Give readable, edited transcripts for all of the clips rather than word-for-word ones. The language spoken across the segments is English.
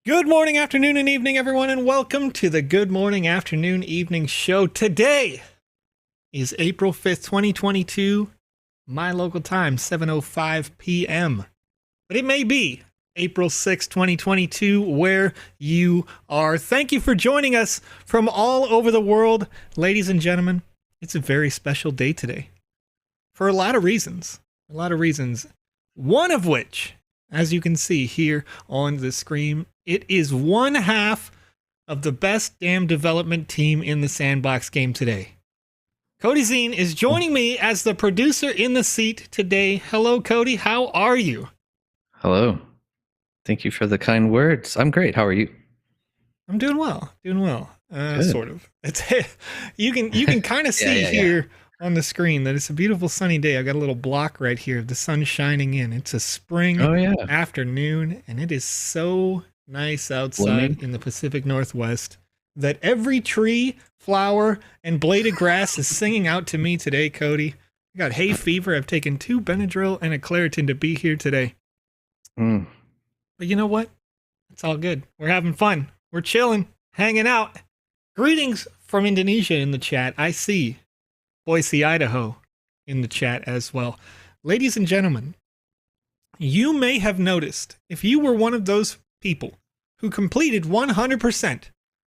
Good morning, afternoon, and evening, everyone, and welcome to the Good Morning, Afternoon, Evening show. Today is April 5th, 2022, my local time, 7:05 p.m. But it may be April 6th, 2022, where you are. Thank you for joining us from all over the world. Ladies and gentlemen, it's a very special day today for a lot of reasons. One of which, as you can see here on the screen, it is one half of the best damn development team in the Sandbox game today. Cody Zine is joining me as the producer in the seat today. Hello, Cody. How are you? Hello. Thank you for the kind words. I'm great. How are you? I'm doing well. Sort of. It's you can kind of see here on the screen that it's a beautiful sunny day. I got a little block right here of the sun shining in. It's a spring afternoon, and it is so nice outside in the Pacific Northwest that every tree, flower, and blade of grass is singing out to me today, Cody. I got hay fever. I've taken 2 Benadryl and a Claritin to be here today. But you know what? It's all good. We're having fun. We're chilling, hanging out. Greetings from Indonesia in the chat. I see Boise, Idaho in the chat as well. Ladies and gentlemen, you may have noticed, if you were one of those people who completed 100%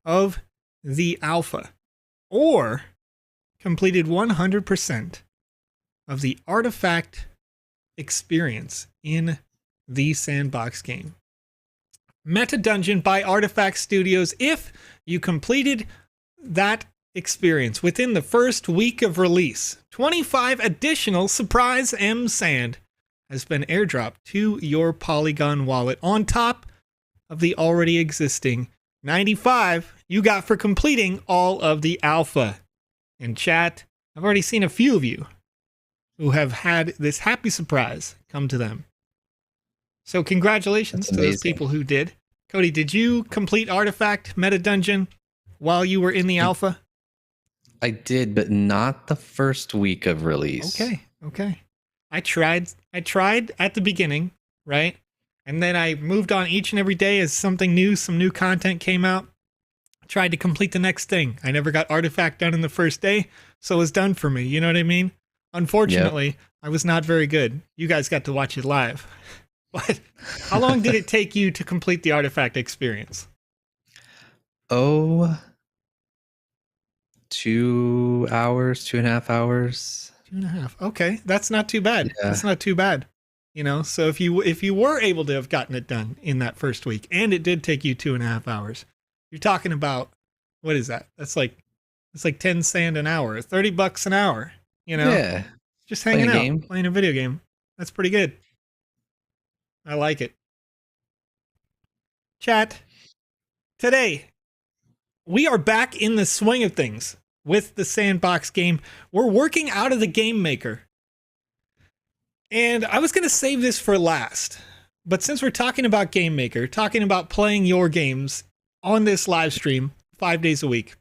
of the alpha or completed 100% of the artifact experience in the Sandbox game, Meta Dungeon by Artifact Studios, if you completed that experience within the first week of release, 25 additional surprise M Sand has been airdropped to your Polygon wallet on top of the already existing 95 you got for completing all of the alpha. In chat, I've already seen a few of you who have had this happy surprise come to them. So congratulations to those people who did. Cody, did you complete Artifact Meta Dungeon while you were in the alpha? I did, but not the first week of release. Okay. I tried at the beginning, right? And then I moved on each and every day as something new, some new content came out. I tried to complete the next thing. I never got Artifact done in the first day, so it was done for me. You know what I mean? Unfortunately, I was not very good. You guys got to watch it live. But how long did it take you to complete the Artifact experience? 2 hours, 2.5 hours. 2.5. Okay, that's not too bad. Yeah. That's not too bad. You know, so if you were able to have gotten it done in that first week, and it did take you 2.5 hours, you're talking about, what is that? It's like 10 sand an hour, $30 an hour. You know, just hanging out, playing a video game. That's pretty good. I like it. Chat. Today, we are back in the swing of things with the Sandbox game. We're working out of the Game Maker. And I was going to save this for last, but since we're talking about Game Maker, talking about playing your games on this live stream 5 days a week,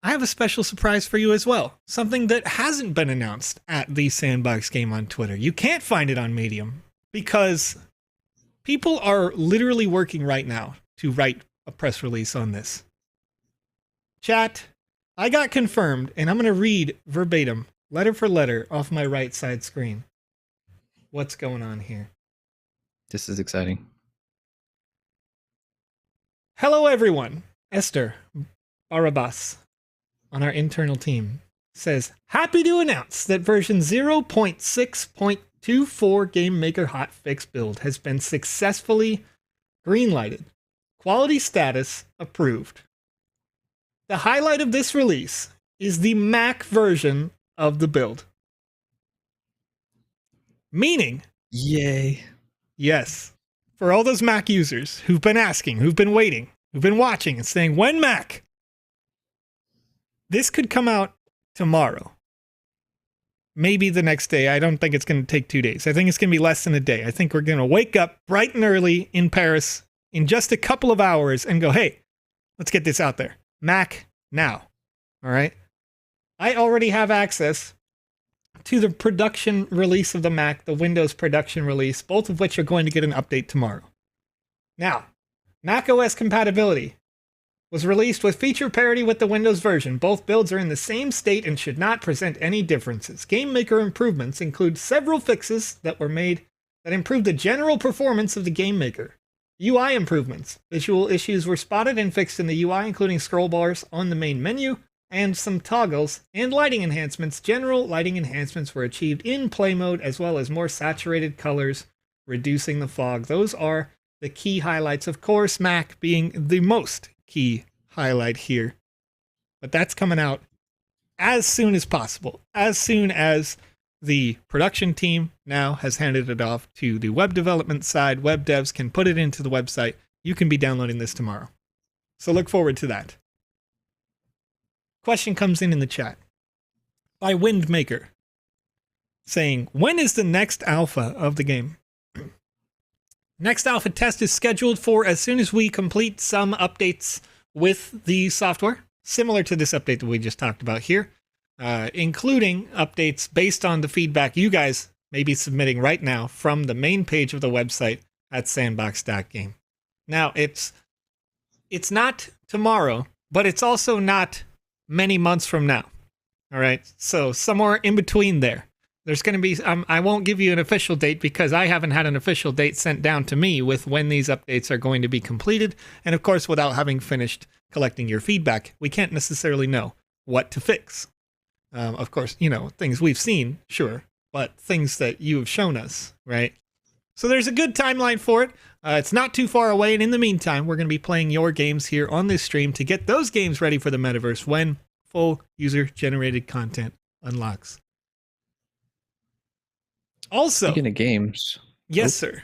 I have a special surprise for you as well. Something that hasn't been announced at the Sandbox game on Twitter. You can't find it on Medium because people are literally working right now to write a press release on this. Chat, I got confirmed, and I'm going to read verbatim, letter for letter, off my right side screen. What's going on here? This is exciting. Hello, everyone. Esther Barabas on our internal team says, happy to announce that version 0.6.24 Game Maker hotfix build has been successfully greenlighted. Quality status approved. The highlight of this release is the Mac version of the build. Meaning, yay. Yes, for all those Mac users who've been asking, who've been waiting, who've been watching and saying, when Mac? This could come out tomorrow. Maybe the next day. I don't think it's going to take 2 days. I think it's going to be less than a day. I think we're going to wake up bright and early in Paris in just a couple of hours and go, hey, let's get this out there. Mac now. All right. I already have access to the production release of the Mac, the Windows production release, both of which are going to get an update tomorrow. Now, macOS compatibility was released with feature parity with the Windows version. Both builds are in the same state and should not present any differences. Game Maker improvements include several fixes that were made that improved the general performance of the Game Maker. UI improvements. Visual issues were spotted and fixed in the UI, including scroll bars on the main menu and some toggles, and lighting enhancements. General lighting enhancements were achieved in play mode, as well as more saturated colors, reducing the fog. Those are the key highlights. Of course, Mac being the most key highlight here. But that's coming out as soon as possible, as soon as the production team now has handed it off to the web development side. Web devs can put it into the website. You can be downloading this tomorrow. So look forward to that. Question comes in the chat by Windmaker saying, when is the next alpha of the game? Next alpha test is scheduled for as soon as we complete some updates with the software, similar to this update that we just talked about here, including updates based on the feedback you guys may be submitting right now from the main page of the website at sandbox.game. Now, it's not tomorrow, but it's also not many months from now. All right, so somewhere in between there. There's going to be, I won't give you an official date because I haven't had an official date sent down to me with when these updates are going to be completed. And of course, without having finished collecting your feedback, we can't necessarily know what to fix. Of course, things we've seen, sure, but things that you have shown us, right? So there's a good timeline for it. It's not too far away. And in the meantime, we're going to be playing your games here on this stream to get those games ready for the metaverse when full user-generated content unlocks. Also, speaking of games. Yes, sir.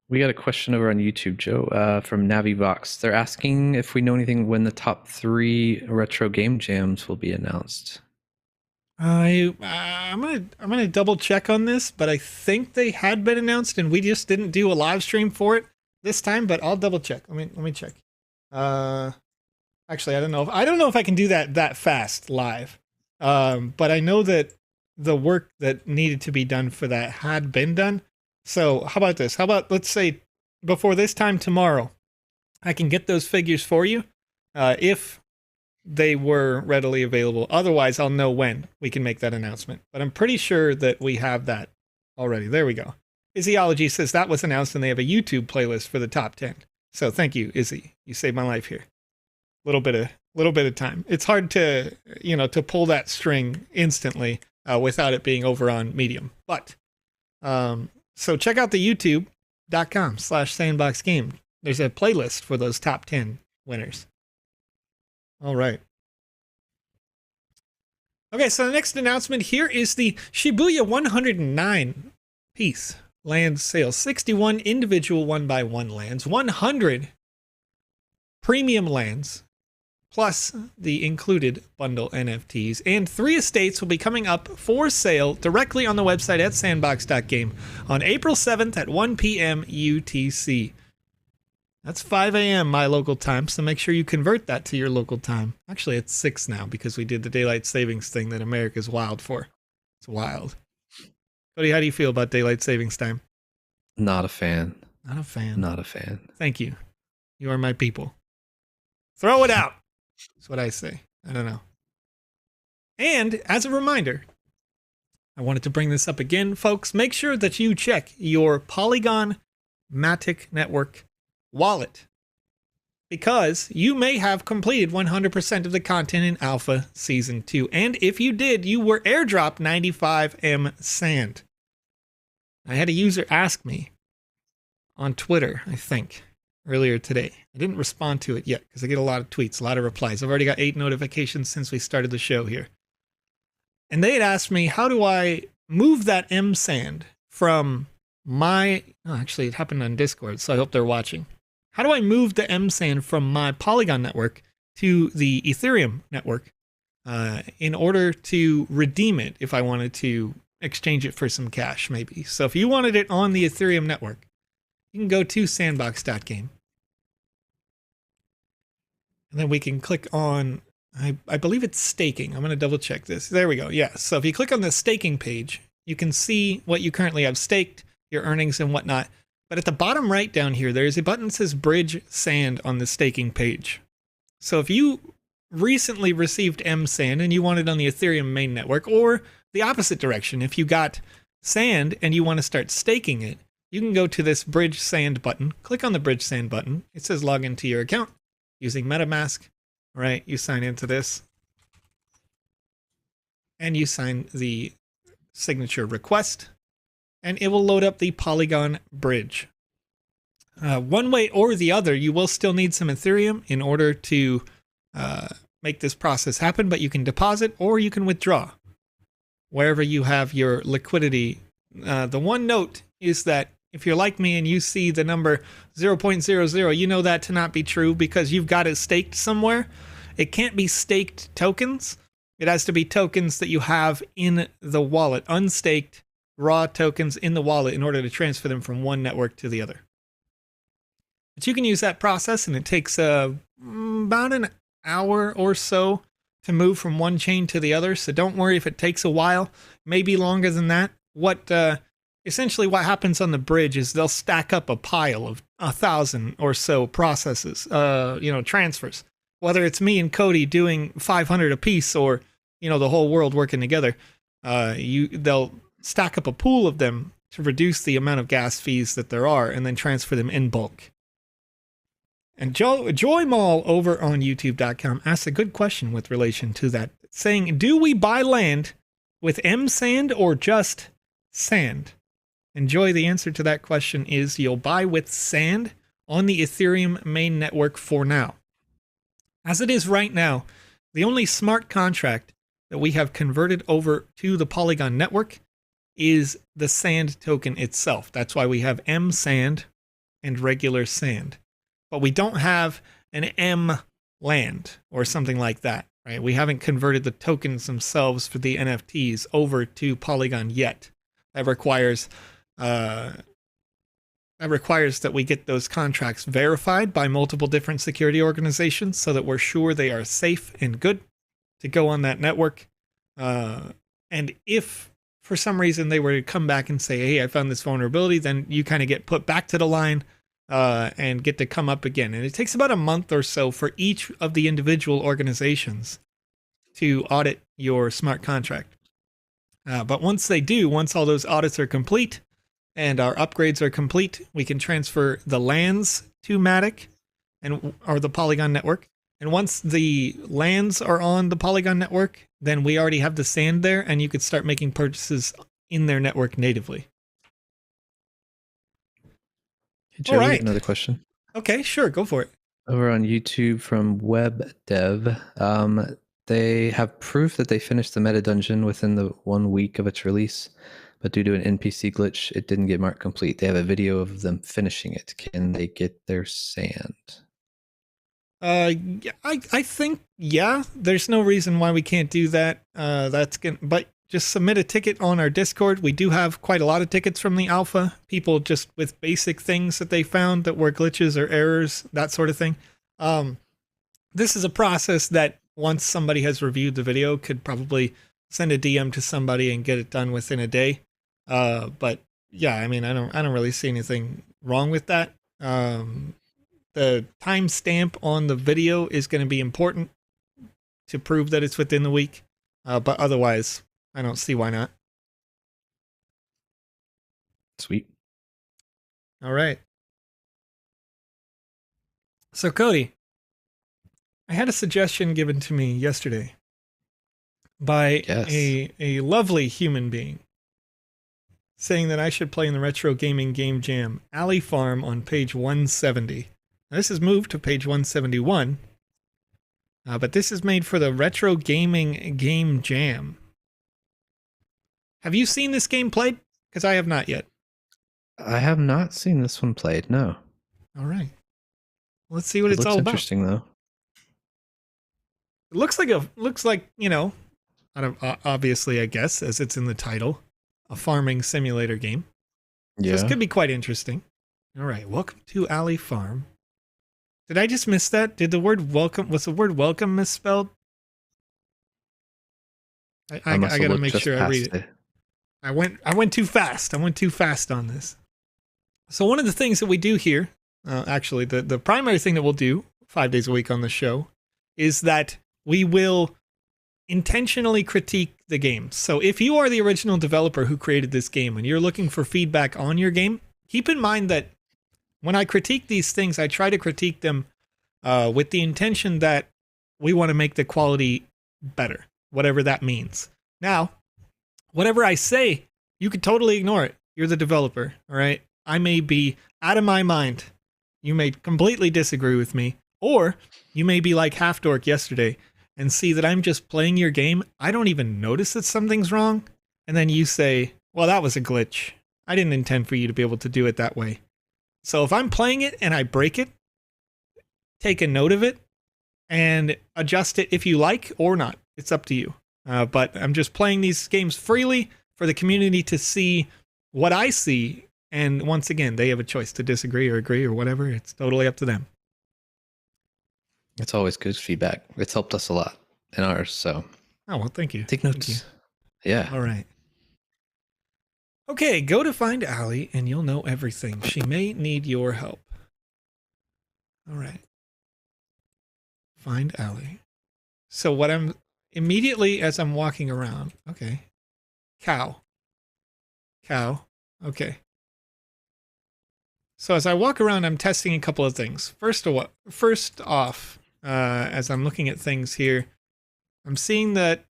We got a question over on YouTube, Joe, from NaviVox. They're asking if we know anything when the top 3 retro game jams will be announced. I'm gonna double check on this, but I think they had been announced, and we just didn't do a live stream for it this time. But I'll double check. Let me check. Actually, I don't know if I can do that fast live. But I know that the work that needed to be done for that had been done. So how about this? How about, let's say, before this time tomorrow, I can get those figures for you if they were readily available. Otherwise, I'll know when we can make that announcement. But I'm pretty sure that we have that already. There we go. Izzyology says that was announced and they have a YouTube playlist for the top 10. So thank you, Izzy. You saved my life here. Little bit of time. It's hard to, to pull that string instantly without it being over on Medium. But so check out the youtube.com/sandboxgame. There's a playlist for those top 10 winners. All right. Okay, so the next announcement here is the Shibuya 109 piece land sale. 61 individual 1x1 lands, 100 premium lands, plus the included bundle NFTs, and 3 estates will be coming up for sale directly on the website at sandbox.game on April 7th at 1 p.m. UTC. That's 5 a.m. my local time, so make sure you convert that to your local time. Actually, it's 6 now because we did the daylight savings thing that America's wild for. It's wild. Cody, how do you feel about daylight savings time? Not a fan. Not a fan. Not a fan. Thank you. You are my people. Throw it out. That's what I say. I don't know. And as a reminder, I wanted to bring this up again, folks. Make sure that you check your Polygon Matic Network wallet, because you may have completed 100% of the content in Alpha Season 2. And if you did, you were airdropped 95M Sand. I had a user ask me on Twitter, I think, earlier today. I didn't respond to it yet because I get a lot of tweets, a lot of replies. I've already got 8 notifications since we started the show here. And they had asked me, how do I move that M Sand from my... Oh, actually, it happened on Discord, so I hope they're watching. How do I move the M Sand from my Polygon network to the Ethereum network in order to redeem it if I wanted to exchange it for some cash, maybe? So if you wanted it on the Ethereum network, you can go to sandbox.game. And then we can click on, I believe it's staking. I'm going to double check this. There we go. Yeah. So if you click on the staking page, you can see what you currently have staked, your earnings and whatnot. But at the bottom right down here, there's a button that says Bridge Sand on the staking page. So if you recently received M-Sand and you want it on the Ethereum main network, or the opposite direction, if you got sand and you want to start staking it, you can go to this Bridge Sand button, click on the Bridge Sand button. It says log into your account using MetaMask. All right, you sign into this. And you sign the signature request. And it will load up the Polygon bridge. One way or the other, you will still need some Ethereum in order to make this process happen, but you can deposit or you can withdraw wherever you have your liquidity. The one note is that if you're like me and you see the number 0.00, you know that to not be true because you've got it staked somewhere. It can't be staked tokens. It has to be tokens that you have in the wallet, unstaked raw tokens in the wallet in order to transfer them from one network to the other. But you can use that process, and it takes about an hour or so to move from one chain to the other. So don't worry if it takes a while, maybe longer than that. Essentially what happens on the bridge is they'll stack up a pile of 1,000 or so processes, transfers. Whether it's me and Cody doing 500 a piece or, the whole world working together, they'll stack up a pool of them to reduce the amount of gas fees that there are and then transfer them in bulk. And Joy Mall over on YouTube.com asked a good question with relation to that, saying, do we buy land with M-Sand or just sand? And Joy, the answer to that question is you'll buy with sand on the Ethereum main network for now. As it is right now, the only smart contract that we have converted over to the Polygon network is the sand token itself. That's why we have M-Sand and regular sand. But we don't have an M-Land or something like that, right? We haven't converted the tokens themselves for the NFTs over to Polygon yet. That requires that we get those contracts verified by multiple different security organizations so that we're sure they are safe and good to go on that network. And if for some reason they were to come back and say, hey, I found this vulnerability, then you kind of get put back to the line and get to come up again. And it takes about a month or so for each of the individual organizations to audit your smart contract. But once they do, once all those audits are complete and our upgrades are complete, we can transfer the lands to Matic or the Polygon network. And once the lands are on the Polygon network, then we already have the sand there, and you could start making purchases in their network natively. Hey, Joe, right. Another question. Okay, sure, go for it. Over on YouTube from WebDev, they have proof that they finished the meta dungeon within the 1 week of its release, but due to an NPC glitch, it didn't get marked complete. They have a video of them finishing it. Can they get their sand? I think, yeah, there's no reason why we can't do that. But just submit a ticket on our Discord. We do have quite a lot of tickets from the alpha. People just with basic things that they found that were glitches or errors, that sort of thing. This is a process that once somebody has reviewed the video, could probably send a DM to somebody and get it done within a day. But yeah, I mean, I don't really see anything wrong with that. The timestamp on the video is going to be important to prove that it's within the week. But otherwise, I don't see why not. Sweet. All right. So, Cody, I had a suggestion given to me yesterday by a lovely human being saying that I should play in the Retro Gaming Game Jam Allie Farm on page 170. Now, this is moved to page 171, but this is made for the Retro Gaming Game Jam. Have you seen this game played? Because I have not yet. I have not seen this one played, no. All right. Let's see what it's all about. Interesting, though. It looks like, obviously, I guess, as it's in the title, a farming simulator game. Yeah. So this could be quite interesting. All right. Welcome to Allie Farm. Did I just miss that? Was the word welcome misspelled? I gotta make sure I read it. I went too fast. I went too fast on this. So one of the things that we do here, actually, the primary thing that we'll do 5 days a week on the show is that we will intentionally critique the game. So if you are the original developer who created this game and you're looking for feedback on your game, keep in mind that when I critique these things, I try to critique them with the intention that we want to make the quality better, whatever that means. Now, whatever I say, you could totally ignore it. You're the developer, all right? I may be out of my mind. You may completely disagree with me, or you may be like Half Dork yesterday and see that I'm just playing your game. I don't even notice that something's wrong. And then you say, well, that was a glitch. I didn't intend for you to be able to do it that way. So if I'm playing it and I break it, take a note of it and adjust it if you like or not. It's up to you. But I'm just playing these games freely for the community to see what I see. And once again, they have a choice to disagree or agree or whatever. It's totally up to them. It's always good feedback. It's helped us a lot in ours. So, oh, well, thank you. Take notes. Yeah. All right. Okay, go to find Allie and you'll know everything. She may need your help. All right. Find Allie. So what I'm immediately as I'm walking around, okay. Cow. Okay. So as I walk around, I'm testing a couple of things. First off, as I'm looking at things here, I'm seeing that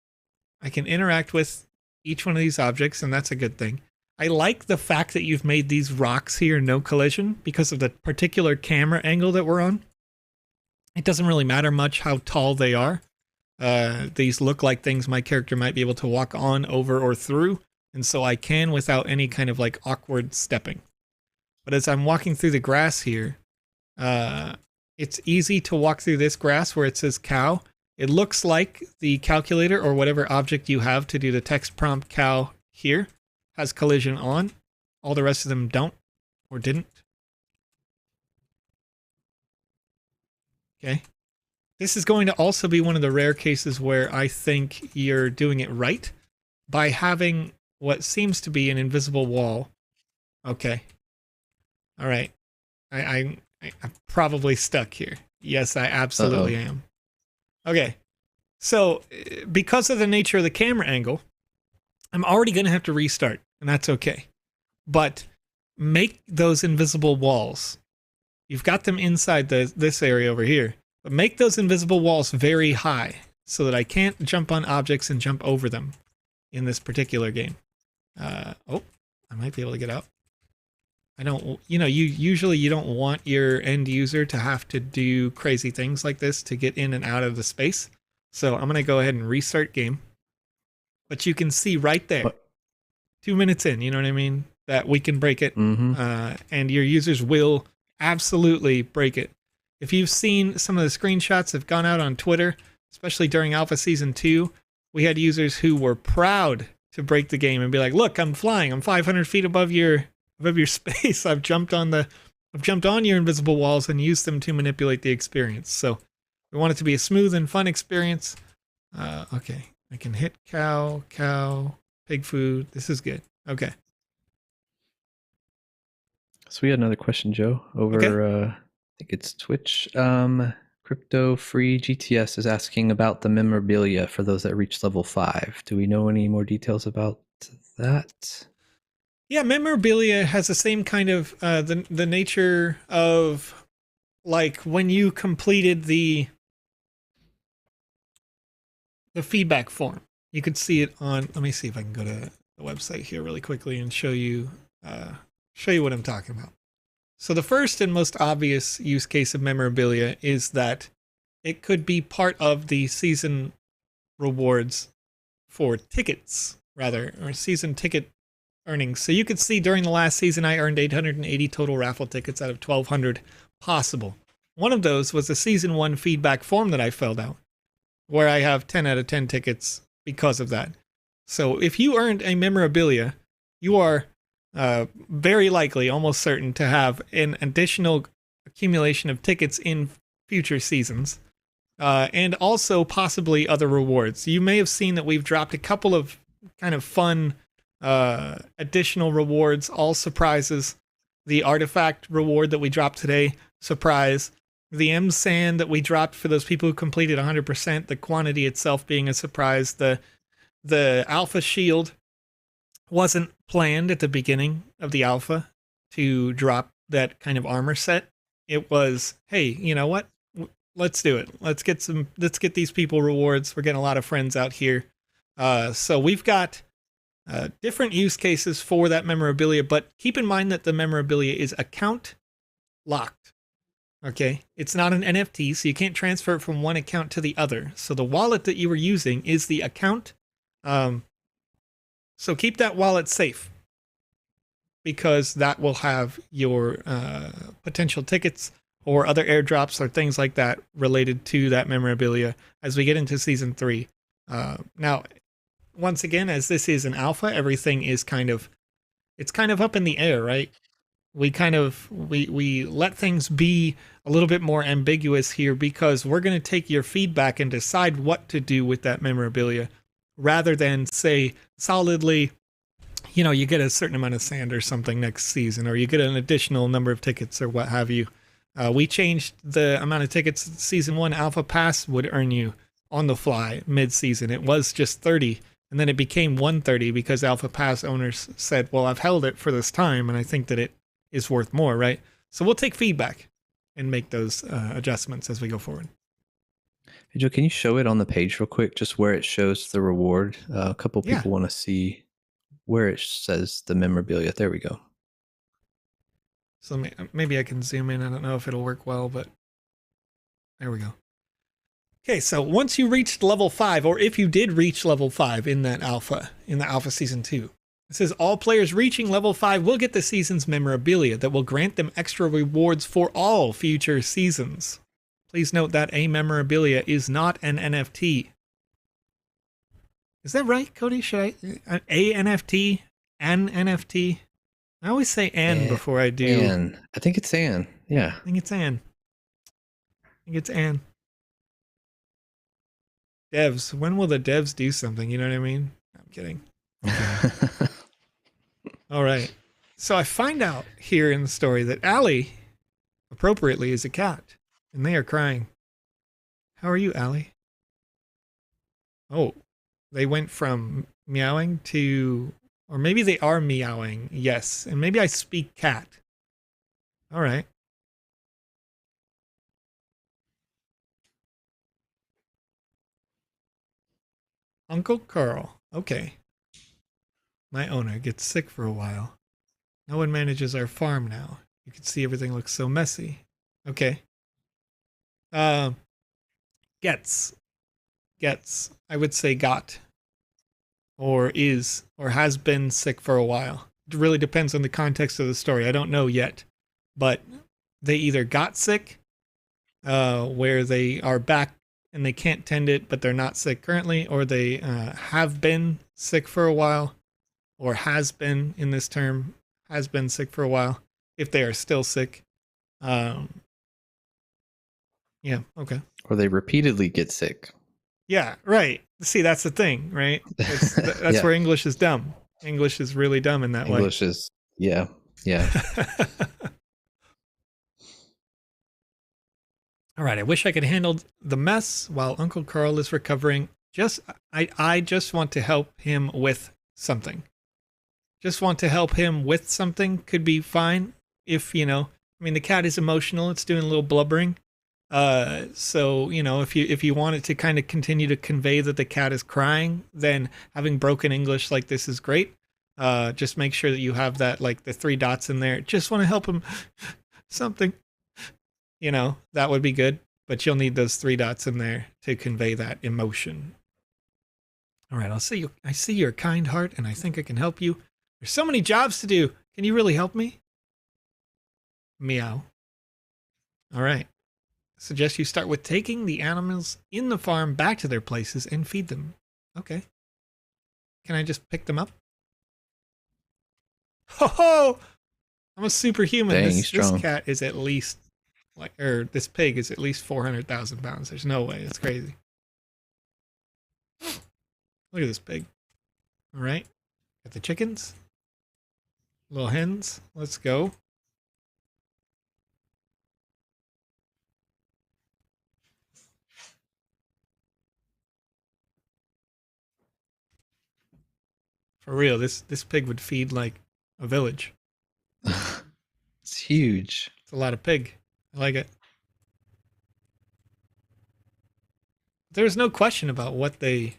I can interact with each one of these objects, and that's a good thing. I like the fact that you've made these rocks here no collision because of the particular camera angle that we're on. It doesn't really matter much how tall they are. These look like things my character might be able to walk on, over, or through, and so I can without any kind of like awkward stepping. But as I'm walking through the grass here, it's easy to walk through this grass where it says cow. It looks like the calculator or whatever object you have to do the text prompt cow here has collision on. All the rest of them don't or didn't. Okay. This is going to also be one of the rare cases where I think you're doing it right by having what seems to be an invisible wall. Okay. All right. I'm probably stuck here. Yes, I absolutely am. Okay. So because of the nature of the camera angle, I'm already going to have to restart, and that's okay. But make those invisible walls. You've got them inside this area over here, but make those invisible walls very high so that I can't jump on objects and jump over them in this particular game. Oh, I might be able to get out. I don't, usually you don't want your end user to have to do crazy things like this to get in and out of the space. So I'm going to go ahead and restart game. But you can see right there, 2 minutes in, you know what I mean? That we can break it. Mm-hmm. And your users will absolutely break it. If you've seen some of the screenshots that have gone out on Twitter, especially during Alpha Season 2, we had users who were proud to break the game and be like, look, I'm flying. I'm 500 feet above your space. I've jumped on your invisible walls and used them to manipulate the experience. So we want it to be a smooth and fun experience. Okay. I can hit cow, pig food. This is good. Okay. So we had another question, Joe, over, I think it's Twitch. Crypto Free GTS is asking about the memorabilia for those that reach level 5. Do we know any more details about that? Yeah, memorabilia has the same kind of, the nature of, like, when you completed the feedback form. You could see it on, let me see if I can go to the website here really quickly and show you what I'm talking about. So the first and most obvious use case of memorabilia is that it could be part of the season rewards for tickets, rather, or season ticket earnings. So you could see during the last season, I earned 880 total raffle tickets out of 1,200 possible. One of those was a season 1 feedback form that I filled out, where I have 10 out of 10 tickets because of that. So if you earned a memorabilia, you are very likely, almost certain, to have an additional accumulation of tickets in future seasons, and also possibly other rewards. You may have seen that we've dropped a couple of kind of fun additional rewards, all surprises, The artifact reward that we dropped today, surprise. The M sand that we dropped for those people who completed 100%, the quantity itself being a surprise. The alpha shield wasn't planned at the beginning of the alpha to drop that kind of armor set. It was, hey, you know what? Let's do it. Let's get these people rewards. We're getting a lot of friends out here. So we've got different use cases for that memorabilia, but keep in mind that the memorabilia is account locked. Okay, it's not an NFT, so you can't transfer it from one account to the other. So the wallet that you were using is the account. So keep that wallet safe, because that will have your potential tickets or other airdrops or things like that related to that memorabilia as we get into Season 3. Now, once again, as this is an alpha, everything is kind of up in the air, right? We let things be a little bit more ambiguous here, because we're going to take your feedback and decide what to do with that memorabilia, rather than say solidly, you know, you get a certain amount of sand or something next season, or you get an additional number of tickets or what have you. We changed the amount of tickets. Season 1 Alpha Pass would earn you on the fly mid-season. It was just 30, and then it became 130 because Alpha Pass owners said, well, I've held it for this time, and I think that it is worth more, right? So we'll take feedback and make those adjustments as we go forward. Hey, Joe, can you show it on the page real quick, just where it shows the reward? A couple people want to see where it says the memorabilia. There we go. So maybe I can zoom in. I don't know if it'll work well, but there we go. Okay, so once you reached level 5, or if you did reach level 5 in that alpha, in the alpha season 2, it says all players reaching level 5 will get the season's memorabilia that will grant them extra rewards for all future seasons. Please note that a memorabilia is not an NFT. Is that right, Cody? Should I a NFT, an NFT? I always say an before I do. An. I think it's an. Yeah. I think it's an. Devs. When will the devs do something? You know what I mean? I'm kidding. All right. So I find out here in the story that Allie, appropriately, is a cat, and they are crying. How are you, Allie? Oh, they went from meowing to, or maybe they are meowing. Yes, and maybe I speak cat. All right. Uncle Carl. Okay. My owner gets sick for a while. No one manages our farm now. You can see everything looks so messy. Okay. Gets. I would say got. Or is, or has been sick for a while. It really depends on the context of the story. I don't know yet. But they either got sick, where they are back and they can't tend it, but they're not sick currently, or they have been sick for a while, or has been, in this term, has been sick for a while, if they are still sick. Yeah, okay. Or they repeatedly get sick. Yeah, right. See, that's the thing, right? That's where English is dumb. English is really dumb in that way. English is, yeah. All right, I wish I could handle the mess while Uncle Carl is recovering. I just want to help him with something. Just want to help him with something could be fine if, you know, I mean, the cat is emotional. It's doing a little blubbering. So, you know, if you want it to kind of continue to convey that the cat is crying, then having broken English like this is great. Just make sure that you have that, like the 3 dots in there. Just want to help him something, you know, that would be good, but you'll need those 3 dots in there to convey that emotion. All right. I see your kind heart, and I think I can help you. There's so many jobs to do. Can you really help me? Meow. All right. Suggest you start with taking the animals in the farm back to their places and feed them. Okay. Can I just pick them up? Ho ho! I'm a superhuman. Dang, this cat is at least, this pig is at least 400,000 pounds. There's no way. It's crazy. Look at this pig. All right. Got the chickens. Little hens. Let's go. For real, this pig would feed like a village. It's huge. It's a lot of pig. I like it. There's no question about what they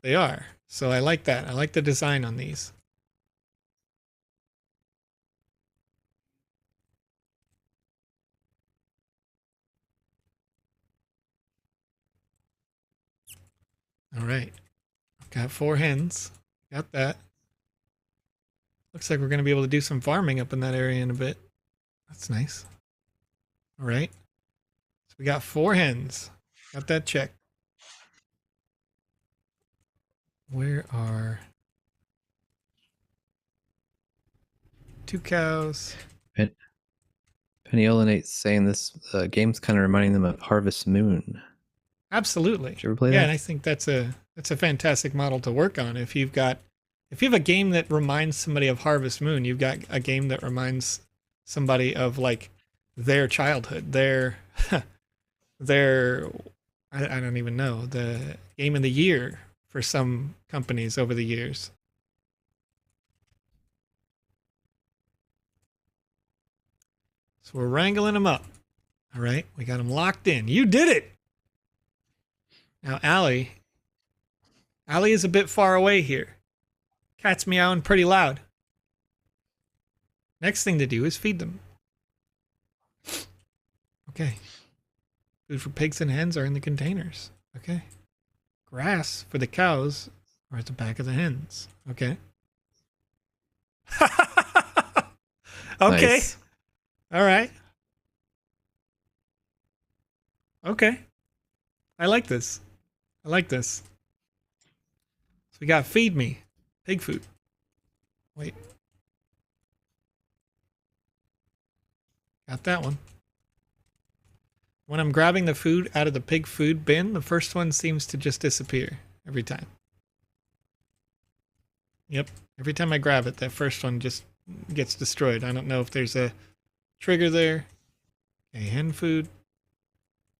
are. So I like that. I like the design on these. All right. Got 4 hens. Got that. Looks like we're going to be able to do some farming up in that area in a bit. That's nice. All right. So we got 4 hens. Got that checked. Where are 2 cows? Peniolinate saying this game's kind of reminding them of Harvest Moon. Absolutely. Did you ever play that? Yeah, and I think that's a fantastic model to work on. If you have a game that reminds somebody of Harvest Moon, you've got a game that reminds somebody of like their childhood, their I don't even know, the game of the year for some companies over the years. So we're wrangling them up. All right, we got them locked in. You did it. Now Allie is a bit far away here. Cat's meowing pretty loud. Next thing to do is feed them. Okay. Food for pigs and hens are in the containers. Okay. Grass for the cows are at the back of the hens. Okay. Okay. Nice. All right. Okay. I like this. I like this. So we got feed me. Pig food. Wait. Got that one. When I'm grabbing the food out of the pig food bin, the first one seems to just disappear every time. Yep. Every time I grab it, that first one just gets destroyed. I don't know if there's a trigger there. Okay, hen food.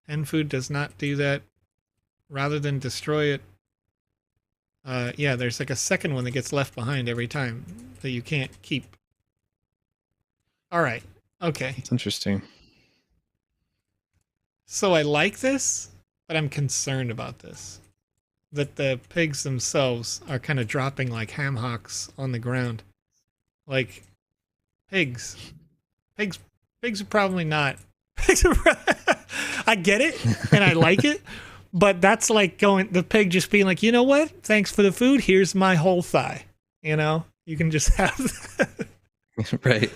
Hen food does not do that. Rather than destroy it, yeah, there's like a second one that gets left behind every time that you can't keep. All right. Okay. It's interesting. So I like this, but I'm concerned about this. That the pigs themselves are kind of dropping like ham hocks on the ground. Like, pigs are probably not. I get it, and I like it, but that's like the pig just being like, you know what? Thanks for the food. Here's my whole thigh. You know, you can just have that. Right.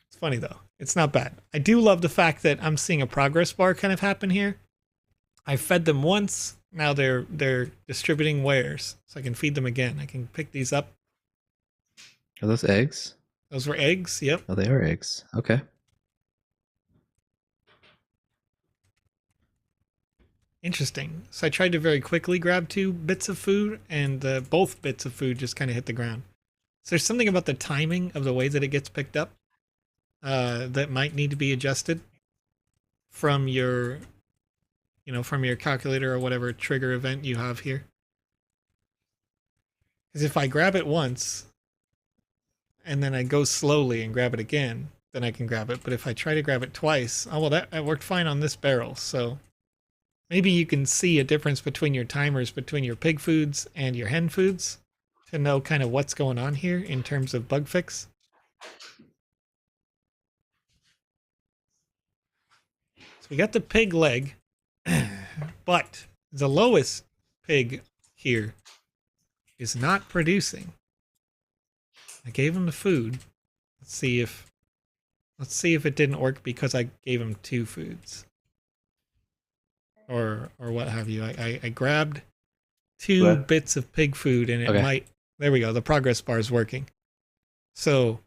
It's funny though. It's not bad. I do love the fact that I'm seeing a progress bar kind of happen here. I fed them once. Now they're distributing wares, so I can feed them again. I can pick these up. Are those eggs? Those were eggs. Yep. Oh, they are eggs. Okay. Interesting. So I tried to very quickly grab 2 bits of food, and both bits of food just kind of hit the ground. So there's something about the timing of the way that it gets picked up that might need to be adjusted from your, from your calculator or whatever trigger event you have here. Because if I grab it once, and then I go slowly and grab it again, then I can grab it. But if I try to grab it twice, oh, well, that worked fine on this barrel, so maybe you can see a difference between your timers between your pig foods and your hen foods to know kind of what's going on here in terms of bug fix. So we got the pig leg, but the lowest pig here is not producing. I gave him the food. Let's see if it didn't work because I gave him 2 foods. Or what have you. I grabbed 2 bits of pig food and it might. There we go. The progress bar is working. So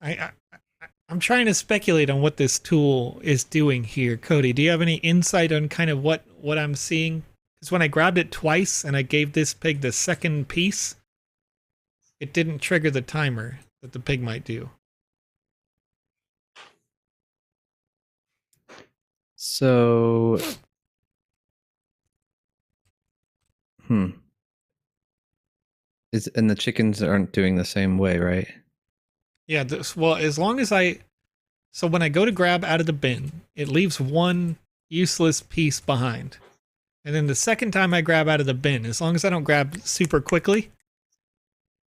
I'm trying to speculate on what this tool is doing here. Cody, do you have any insight on kind of what I'm seeing? Because when I grabbed it twice and I gave this pig the second piece, it didn't trigger the timer that the pig might do. So, And the chickens aren't doing the same way, right? Yeah, well, as long as so when I go to grab out of the bin, it leaves one useless piece behind. And then the second time I grab out of the bin, as long as I don't grab super quickly,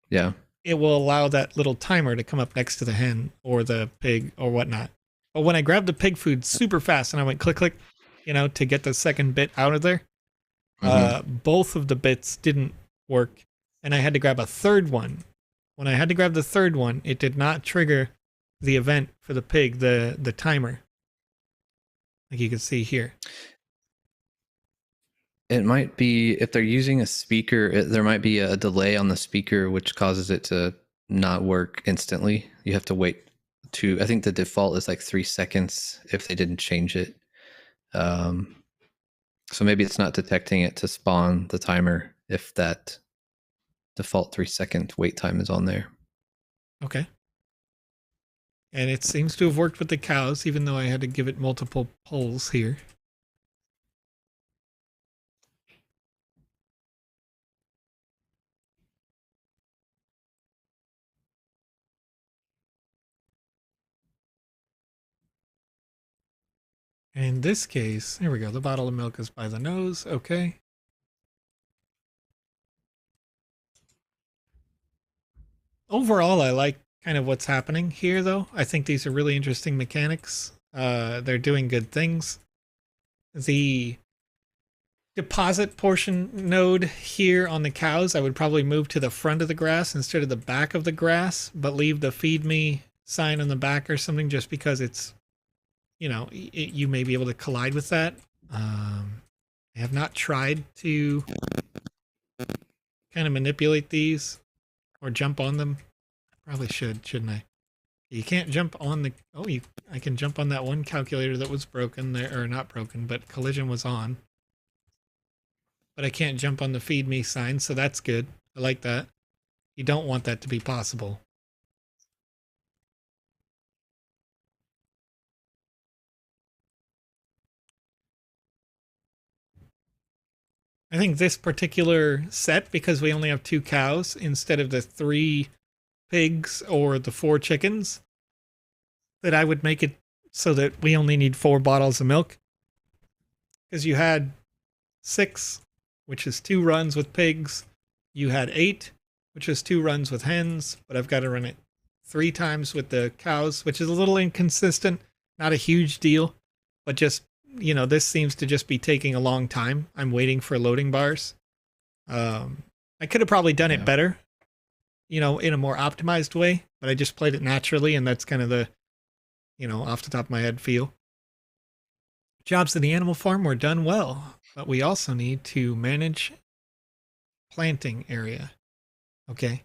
yeah, it will allow that little timer to come up next to the hen or the pig or whatnot. But when I grabbed the pig food super fast and I went click, click, to get the second bit out of there, both of the bits didn't work. And I had to grab a third one. When I had to grab the third one, it did not trigger the event for the pig, the timer. Like you can see here. It might be, if they're using a speaker, there might be a delay on the speaker, which causes it to not work instantly. You have to wait I think the default is like 3 seconds if they didn't change it. So maybe it's not detecting it to spawn the timer if that default 3-second wait time is on there. Okay. And it seems to have worked with the cows, even though I had to give it multiple pulls here. In this case, here we go. The bottle of milk is by the nose. Okay. Overall, I like kind of what's happening here, though. I think these are really interesting mechanics. They're doing good things. The deposit portion node here on the cows, I would probably move to the front of the grass instead of the back of the grass, but leave the feed me sign on the back or something just because it's, you may be able to collide with that. I have not tried to kind of manipulate these or jump on them. Probably shouldn't I? You can't jump on the, I can jump on that one calculator that was broken there, or not broken, but collision was on. But I can't jump on the feed me sign, so that's good. I like that. You don't want that to be possible. I think this particular set, because we only have 2 cows instead of the 3 pigs or the 4 chickens, that I would make it so that we only need 4 bottles of milk. Because you had 6, which is 2 runs with pigs. You had 8, which is 2 runs with hens, but I've got to run it 3 times with the cows, which is a little inconsistent. Not a huge deal, but just, this seems to just be taking a long time. I'm waiting for loading bars. I could have probably done it better, in a more optimized way, but I just played it naturally, and that's kind of the, off the top of my head feel. Jobs in the animal farm were done well, but we also need to manage planting area. Okay.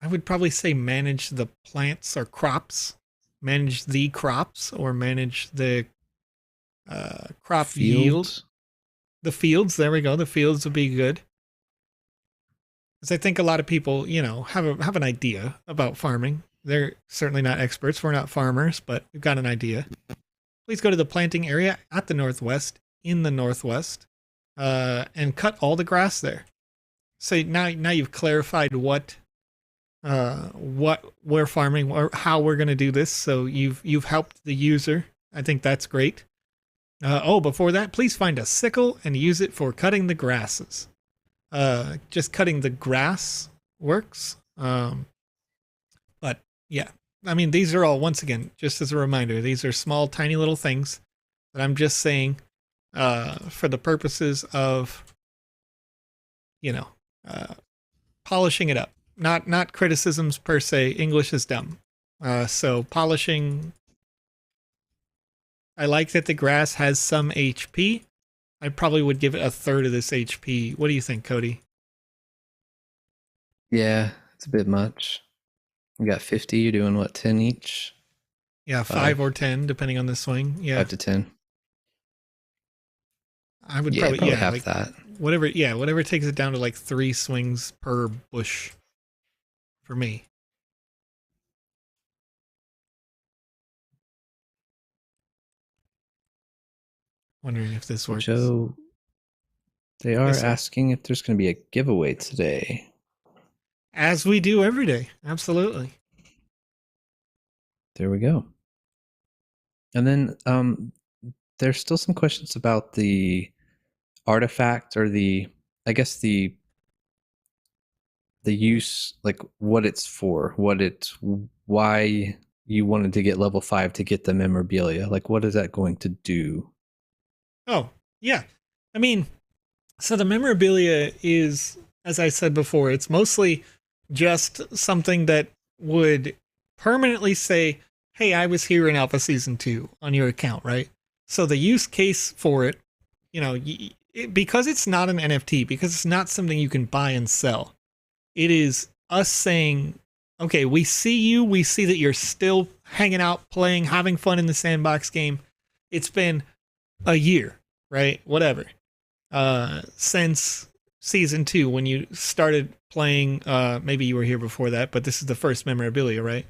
I would probably say manage the plants or crops, manage the crops, or manage the crop yield. The fields, there we go. The fields would be good. Because I think a lot of people, have an idea about farming. They're certainly not experts. We're not farmers, but we've got an idea. Please go to the planting area at the northwest, in the northwest, and cut all the grass there. So now you've clarified what we're farming or how we're going to do this. So you've helped the user. I think that's great. Before that, please find a sickle and use it for cutting the grasses. Just cutting the grass works. But yeah, I mean, these are all, once again, just as a reminder, these are small, tiny little things that I'm just saying, for the purposes of, polishing it up. Not criticisms per se. English is dumb. So polishing. I like that the grass has some HP. I probably would give it a third of this HP. What do you think, Cody? Yeah, it's a bit much. You got 50, you're doing what, 10 each? Yeah, 5 or 10, depending on the swing. Yeah. 5 to 10. I would probably half like that. Whatever takes it down to like 3 swings per bush for me. Wondering if this works. Joe, They are asking if there's going to be a giveaway today. As we do every day. Absolutely. There we go. And then there's still some questions about the artifact, or I guess the use, like what it's for, why you wanted to get level 5 to get the memorabilia. Like, what is that going to do? Oh, yeah. I mean, so the memorabilia is, as I said before, it's mostly just something that would permanently say, hey, I was here in Alpha Season 2 on your account, right? So the use case for it, because it's not an NFT, because it's not something you can buy and sell, it is us saying, okay, we see you, we see that you're still hanging out, playing, having fun in the Sandbox game. It's been a year, right? Whatever. Since Season 2, when you started playing, maybe you were here before that, but this is the first memorabilia, right?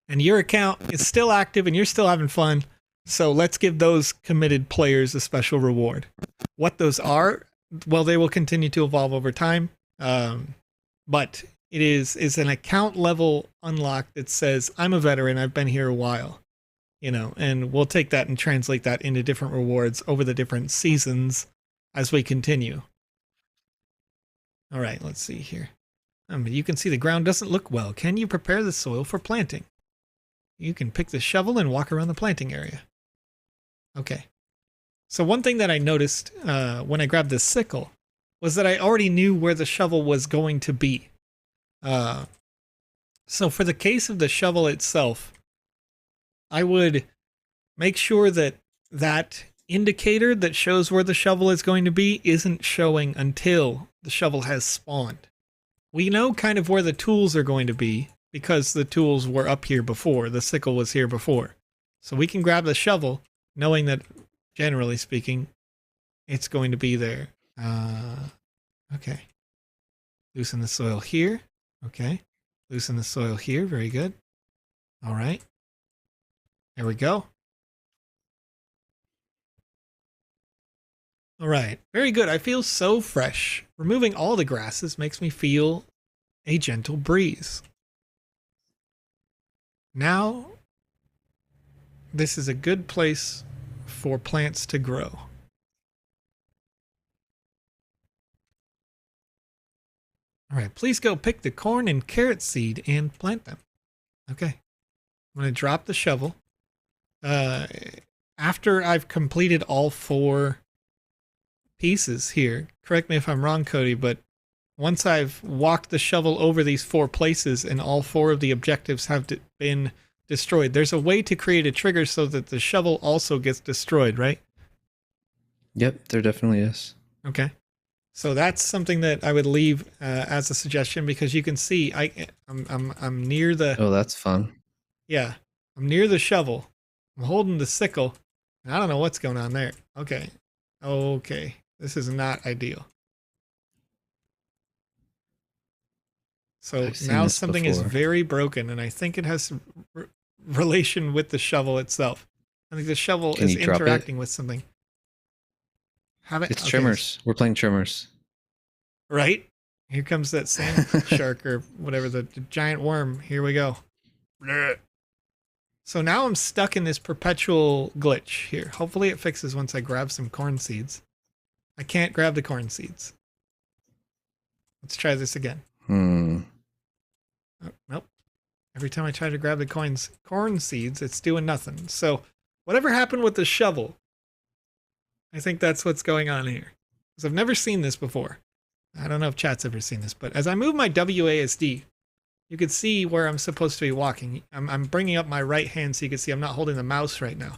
And your account is still active and you're still having fun. So let's give those committed players a special reward. What those are, well, they will continue to evolve over time. But it is an account level unlock that says, I'm a veteran, I've been here a while, and we'll take that and translate that into different rewards over the different seasons as we continue. All right, let's see here. You can see the ground doesn't look well. Can you prepare the soil for planting? You can pick the shovel and walk around the planting area. Okay. So one thing that I noticed when I grabbed this sickle was that I already knew where the shovel was going to be. So for the case of the shovel itself, I would make sure that that indicator that shows where the shovel is going to be isn't showing until the shovel has spawned. We know kind of where the tools are going to be because the tools were up here before. The sickle was here before. So we can grab the shovel knowing that, generally speaking, it's going to be there. Okay. Loosen the soil here. Okay. Loosen the soil here. Very good. All right. There we go. All right. Very good. I feel so fresh. Removing all the grasses makes me feel a gentle breeze. Now, this is a good place for plants to grow. All right, please go pick the corn and carrot seed and plant them. Okay, I'm going to drop the shovel. After I've completed all 4 pieces here, correct me if I'm wrong, Cody, but once I've walked the shovel over these 4 places and all 4 of the objectives have been destroyed, there's a way to create a trigger so that the shovel also gets destroyed, right? Yep, there definitely is. Okay. So that's something that I would leave as a suggestion, because you can see I'm near the... Oh, that's fun. Yeah, I'm near the shovel. I'm holding the sickle. And I don't know what's going on there. Okay. Okay. This is not ideal. So now something is very broken, and I think it has relation with the shovel itself. I think the shovel is interacting with something. It's trimmers. We're playing trimmers. Right? Here comes that sand shark or whatever, the giant worm. Here we go. So now I'm stuck in this perpetual glitch here. Hopefully it fixes once I grab some corn seeds. I can't grab the corn seeds. Let's try this again. Oh, nope. Every time I try to grab the corn seeds, it's doing nothing. So whatever happened with the shovel, I think that's what's going on here. Because I've never seen this before. I don't know if chat's ever seen this, but as I move my WASD, you can see where I'm supposed to be walking. I'm bringing up my right hand so you can see I'm not holding the mouse right now.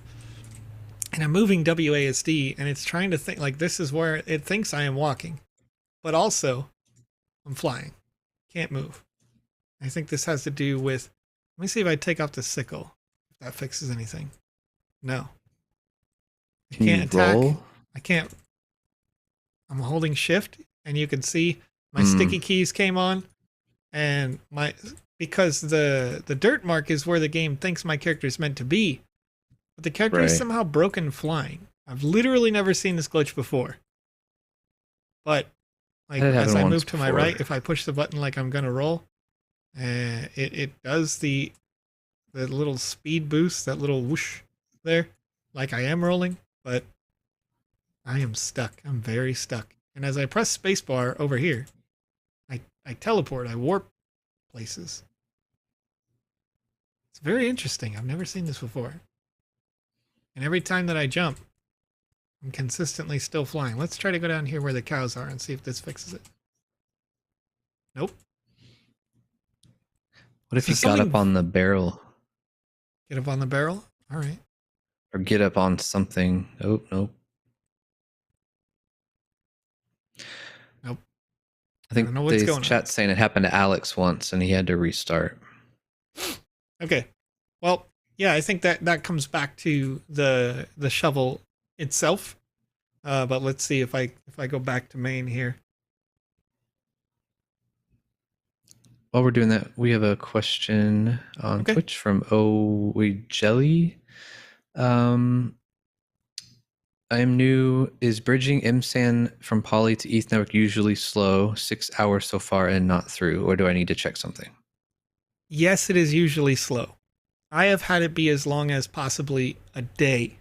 And I'm moving WASD, and it's trying to think, like, this is where it thinks I am walking. But also, I'm flying. Can't move. I think this has to do with... Let me see if I take off the sickle. If that fixes anything. No. I can't attack. Roll? I can't. I'm holding shift, and you can see my sticky keys came on, and because the dirt mark is where the game thinks my character is meant to be, but the character is somehow broken flying. I've literally never seen this glitch before. but like as I move to my right, if I push the button like I'm gonna roll, it does the little speed boost, that little whoosh there, like I am rolling, but I am stuck. I'm very stuck. And as I press spacebar over here, I teleport, I warp places. It's very interesting. I've never seen this before. And every time that I jump, I'm consistently still flying. Let's try to go down here where the cows are and see if this fixes it. Nope. What if you got up on the barrel? Get up on the barrel? All right. Or get up on something. Oh, nope. Nope. I think the chat's saying it happened to Alex once and he had to restart. Okay. Well, yeah, I think that comes back to the shovel itself. But let's see if I go back to main here. While we're doing that, we have a question on Twitch from Jelly. I am new. Is bridging MSAN from Poly to ETH network usually slow? 6 hours so far and not through, or do I need to check something? Yes, it is usually slow. I have had it be as long as possibly a day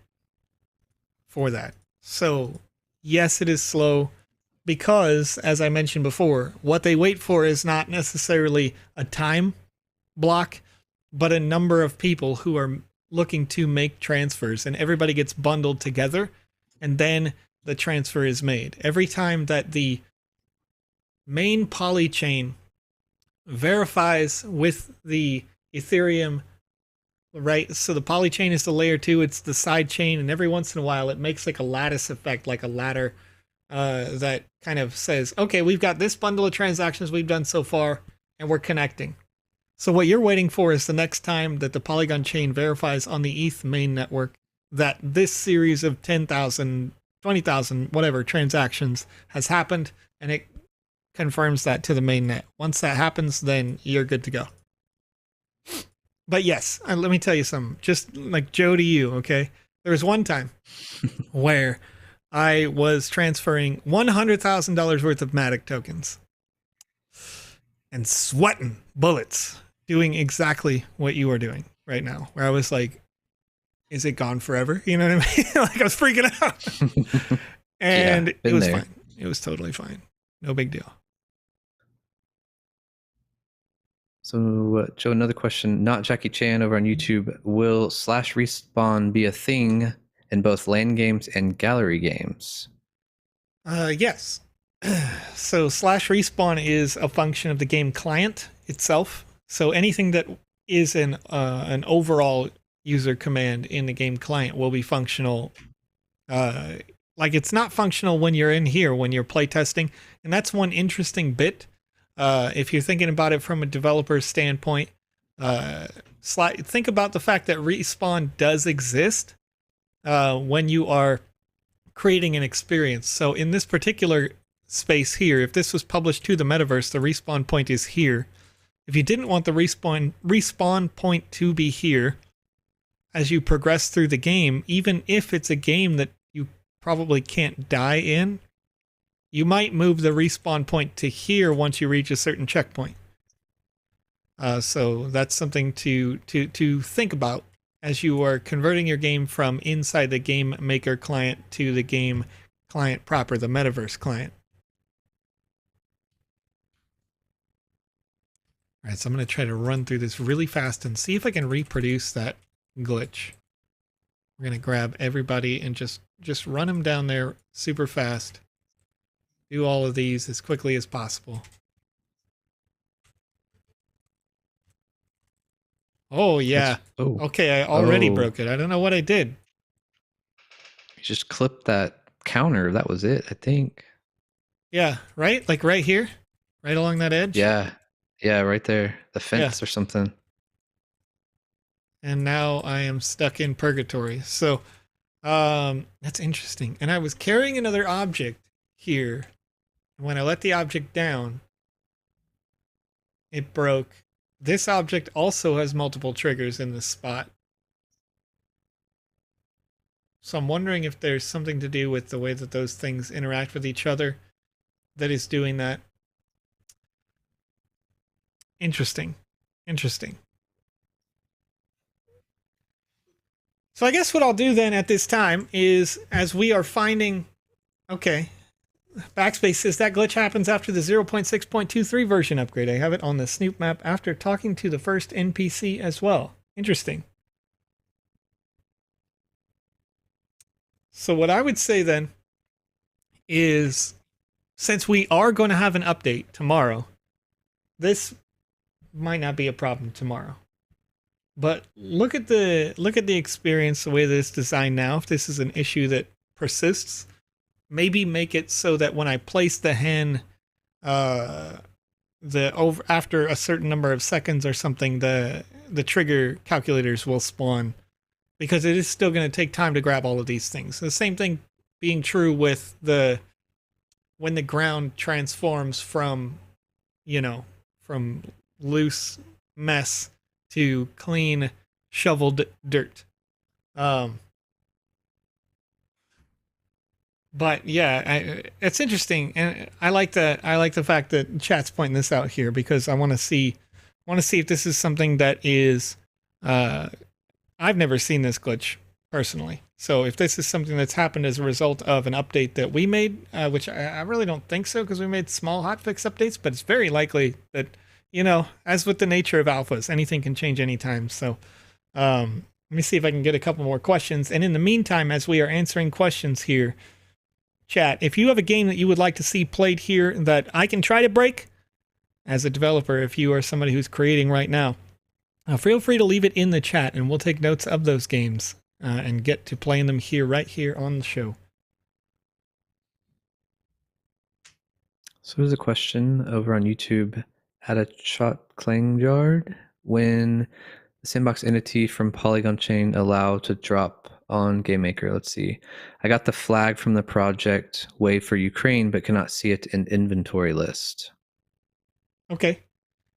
for that. So, yes, it is slow because, as I mentioned before, what they wait for is not necessarily a time block, but a number of people who are looking to make transfers, and everybody gets bundled together, and then the transfer is made. Every time that the main poly chain verifies with the Ethereum, right? So the poly chain is the layer 2, it's the side chain, and every once in a while it makes like a lattice effect, like a ladder that kind of says, okay, we've got this bundle of transactions we've done so far, and we're connecting. So what you're waiting for is the next time that the Polygon chain verifies on the ETH main network that this series of 10,000, 20,000, whatever transactions has happened, and it confirms that to the mainnet. Once that happens, then you're good to go. But yes, let me tell you something. Just like Joe to you, okay? There was one time where I was transferring $100,000 worth of Matic tokens and sweating bullets, doing exactly what you are doing right now, where I was like, is it gone forever? You know what I mean? Like I was freaking out. And it was fine. It was totally fine. No big deal. So, Joe, another question. Not Jackie Chan over on YouTube. Will /respawn be a thing in both LAN games and gallery games? Yes. So /respawn is a function of the game client itself. So anything that is an overall user command in the game client will be functional. Like it's not functional when you're in here, when you're playtesting. And that's one interesting bit. If you're thinking about it from a developer's standpoint, think about the fact that respawn does exist when you are creating an experience. So in this particular space here, if this was published to the metaverse, the respawn point is here. If you didn't want the respawn point to be here, as you progress through the game, even if it's a game that you probably can't die in, you might move the respawn point to here once you reach a certain checkpoint. So that's something to think about as you are converting your game from inside the Game Maker client to the game client proper, the Metaverse client. All right, so I'm going to try to run through this really fast and see if I can reproduce that glitch. We're going to grab everybody and just run them down there super fast. Do all of these as quickly as possible. Oh, yeah. Okay, I already broke it. I don't know what I did. You just clipped that counter. That was it, I think. Yeah, right? Like right here? Right along that edge? Yeah. Yeah, right there. The fence or something. And now I am stuck in purgatory. So, that's interesting. And I was carrying another object here. And when I let the object down, it broke. This object also has multiple triggers in this spot. So I'm wondering if there's something to do with the way that those things interact with each other. that is doing that. Interesting. So I guess what I'll do then at this time is, as we are finding, okay, Backspace says that glitch happens after the 0.6.23 version upgrade. I have it on the Snoop map after talking to the first NPC as well. Interesting. So what I would say then is, since we are going to have an update tomorrow, this might not be a problem tomorrow. But look at the experience, the way that it's designed now. If this is an issue that persists, maybe make it so that when I place the hen, after a certain number of seconds or something, the trigger calculators will spawn, because it is still going to take time to grab all of these things. The same thing being true with when the ground transforms from, from loose mess to clean shoveled dirt. But yeah, it's interesting, and I like that. I like the fact that chat's pointing this out here, because I want to see if this is something that is. I've never seen this glitch personally, so if this is something that's happened as a result of an update that we made, which I really don't think so, because we made small hotfix updates, but it's very likely that, as with the nature of alphas, anything can change anytime. So let me see if I can get a couple more questions, and in the meantime, as we are answering questions here, chat, if you have a game that you would like to see played here that I can try to break as a developer, if you are somebody who's creating right now, feel free to leave it in the chat, and we'll take notes of those games and get to playing them right here on the show. So there's a question over on YouTube. Had a shot Klangjard when the Sandbox entity from Polygon chain allow to drop on Game Maker. Let's see. I got the flag from the project Way for Ukraine, but cannot see it in inventory list. Okay.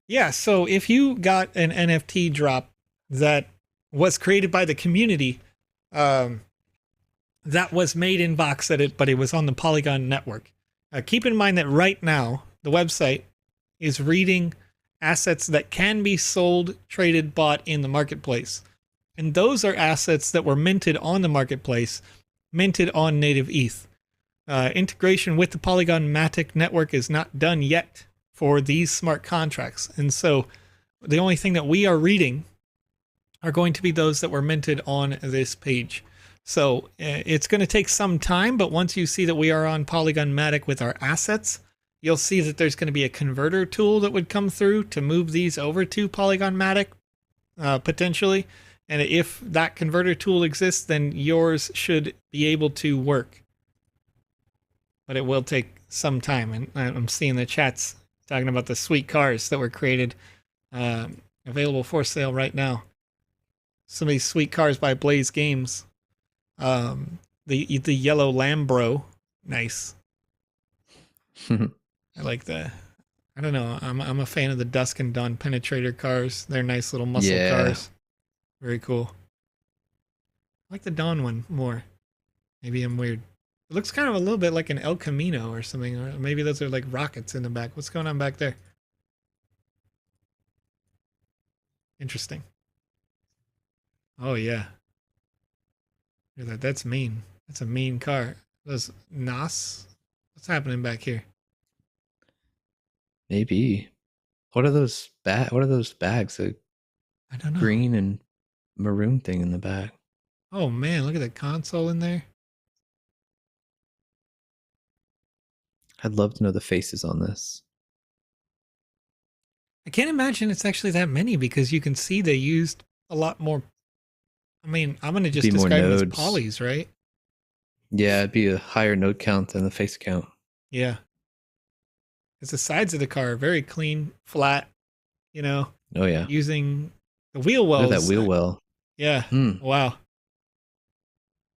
Yeah, so if you got an NFT drop that was created by the community, that was made in VoxEdit, but it was on the Polygon network. Keep in mind that right now, the website is reading assets that can be sold, traded, bought in the marketplace. And those are assets that were minted on the marketplace, minted on native ETH. Integration with the Polygon Matic network is not done yet for these smart contracts. And so the only thing that we are reading are going to be those that were minted on this page. So it's going to take some time, but once you see that we are on Polygon Matic with our assets, you'll see that there's going to be a converter tool that would come through to move these over to Polygon Matic, potentially. And if that converter tool exists, then yours should be able to work. But it will take some time. And I'm seeing the chats talking about the sweet cars that were created, available for sale right now. Some of these sweet cars by Blaze Games. The yellow Lambro, nice. I like the. I don't know. I'm a fan of the Dusk and Dawn Penetrator cars. They're nice little muscle cars. Very cool. I like the Dawn one more. Maybe I'm weird. It looks kind of a little bit like an El Camino or something. Or maybe those are like rockets in the back. What's going on back there? Interesting. Oh, yeah. That's mean. That's a mean car. Those NOS? What's happening back here? Maybe. What are those bags? I don't know. Green and maroon thing in the back. Oh man, look at the console in there. I'd love to know the faces on this. I can't imagine it's actually that many, because you can see they used a lot more. I mean, I'm going to just describe them as polys, right? Yeah, it'd be a higher node count than the face count. Yeah. Because the sides of the car are very clean, flat, Oh, yeah. Using the wheel wells. Look at that wheel well. Yeah. Wow.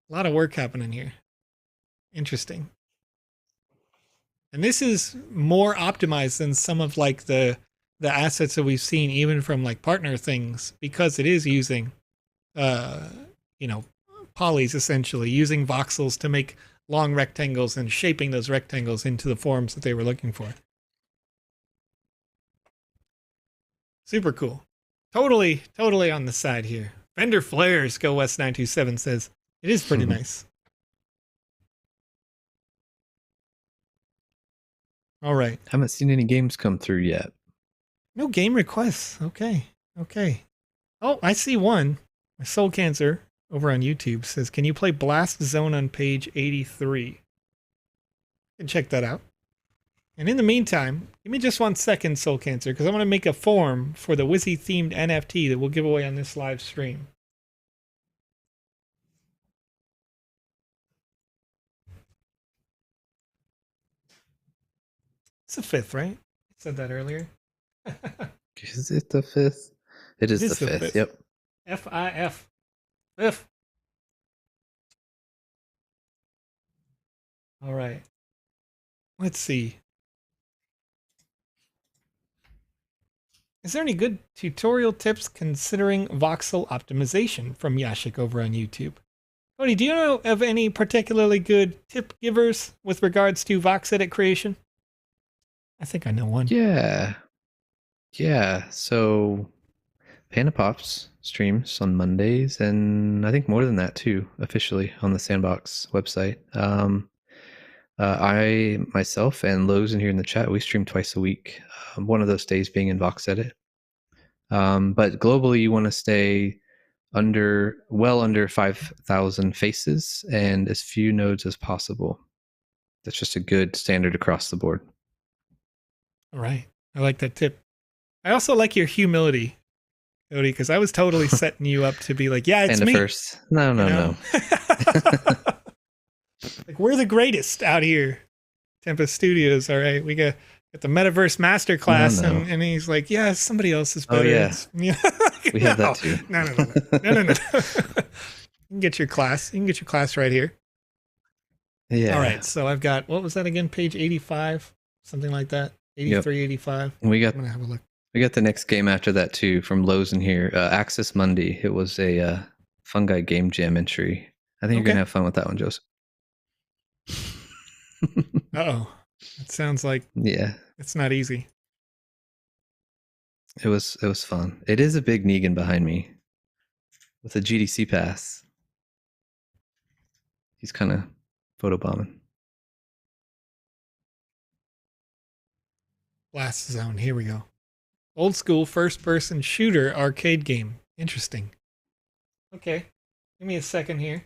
A lot of work happening here. Interesting. And this is more optimized than some of like the assets that we've seen even from like partner things, because it is using polys, essentially using voxels to make long rectangles and shaping those rectangles into the forms that they were looking for. Super cool. Totally on the side here. Vendor Flares, Go West 927 says, it is pretty nice. All right. Haven't seen any games come through yet. No game requests. Okay. Oh, I see one. My Soul Cancer over on YouTube says, can you play Blast Zone on page 83? You can check that out. And in the meantime, give me just 1 second, Soul Cancer, because I want to make a form for the Wizzy themed NFT that we'll give away on this live stream. It's the 5th, right? I said that earlier. Is it the 5th? It is the 5th. Yep. F-I-F. 5th. All right. Let's see. Is there any good tutorial tips considering voxel optimization from Yashik over on YouTube? Cody, do you know of any particularly good tip givers with regards to VoxEdit creation? I think I know one. Yeah. So PandaPops streams on Mondays, and I think more than that too, officially on the Sandbox website. I myself and Lowe's in here in the chat, we stream twice a week. One of those days being in VoxEdit. But globally, you want to stay well under 5,000 faces and as few nodes as possible. That's just a good standard across the board. All right. I like that tip. I also like your humility, Cody, because I was totally setting you up to be like, yeah, it's me. First. No. Like, we're the greatest out here. Tempest Studios, all right? We got the Metaverse Masterclass, and he's like, yeah, somebody else is better. Oh, yeah. We have that too. No. You can get your class. You can get your class right here. Yeah. All right, so I've got, what was that again? Page 85? Something like that? 83, yep. 85? I'm going to have a look. We got the next game after that too from Lowe's in here. Access Monday. It was a Fungi Game Jam entry. I think you're going to have fun with that one, Joseph. Uh-oh. It sounds like it's not easy. It was fun. It is a big Negan behind me with a GDC pass. He's kind of photobombing. Blast Zone. Here we go. Old school first-person shooter arcade game. Interesting. Okay. Give me a second here.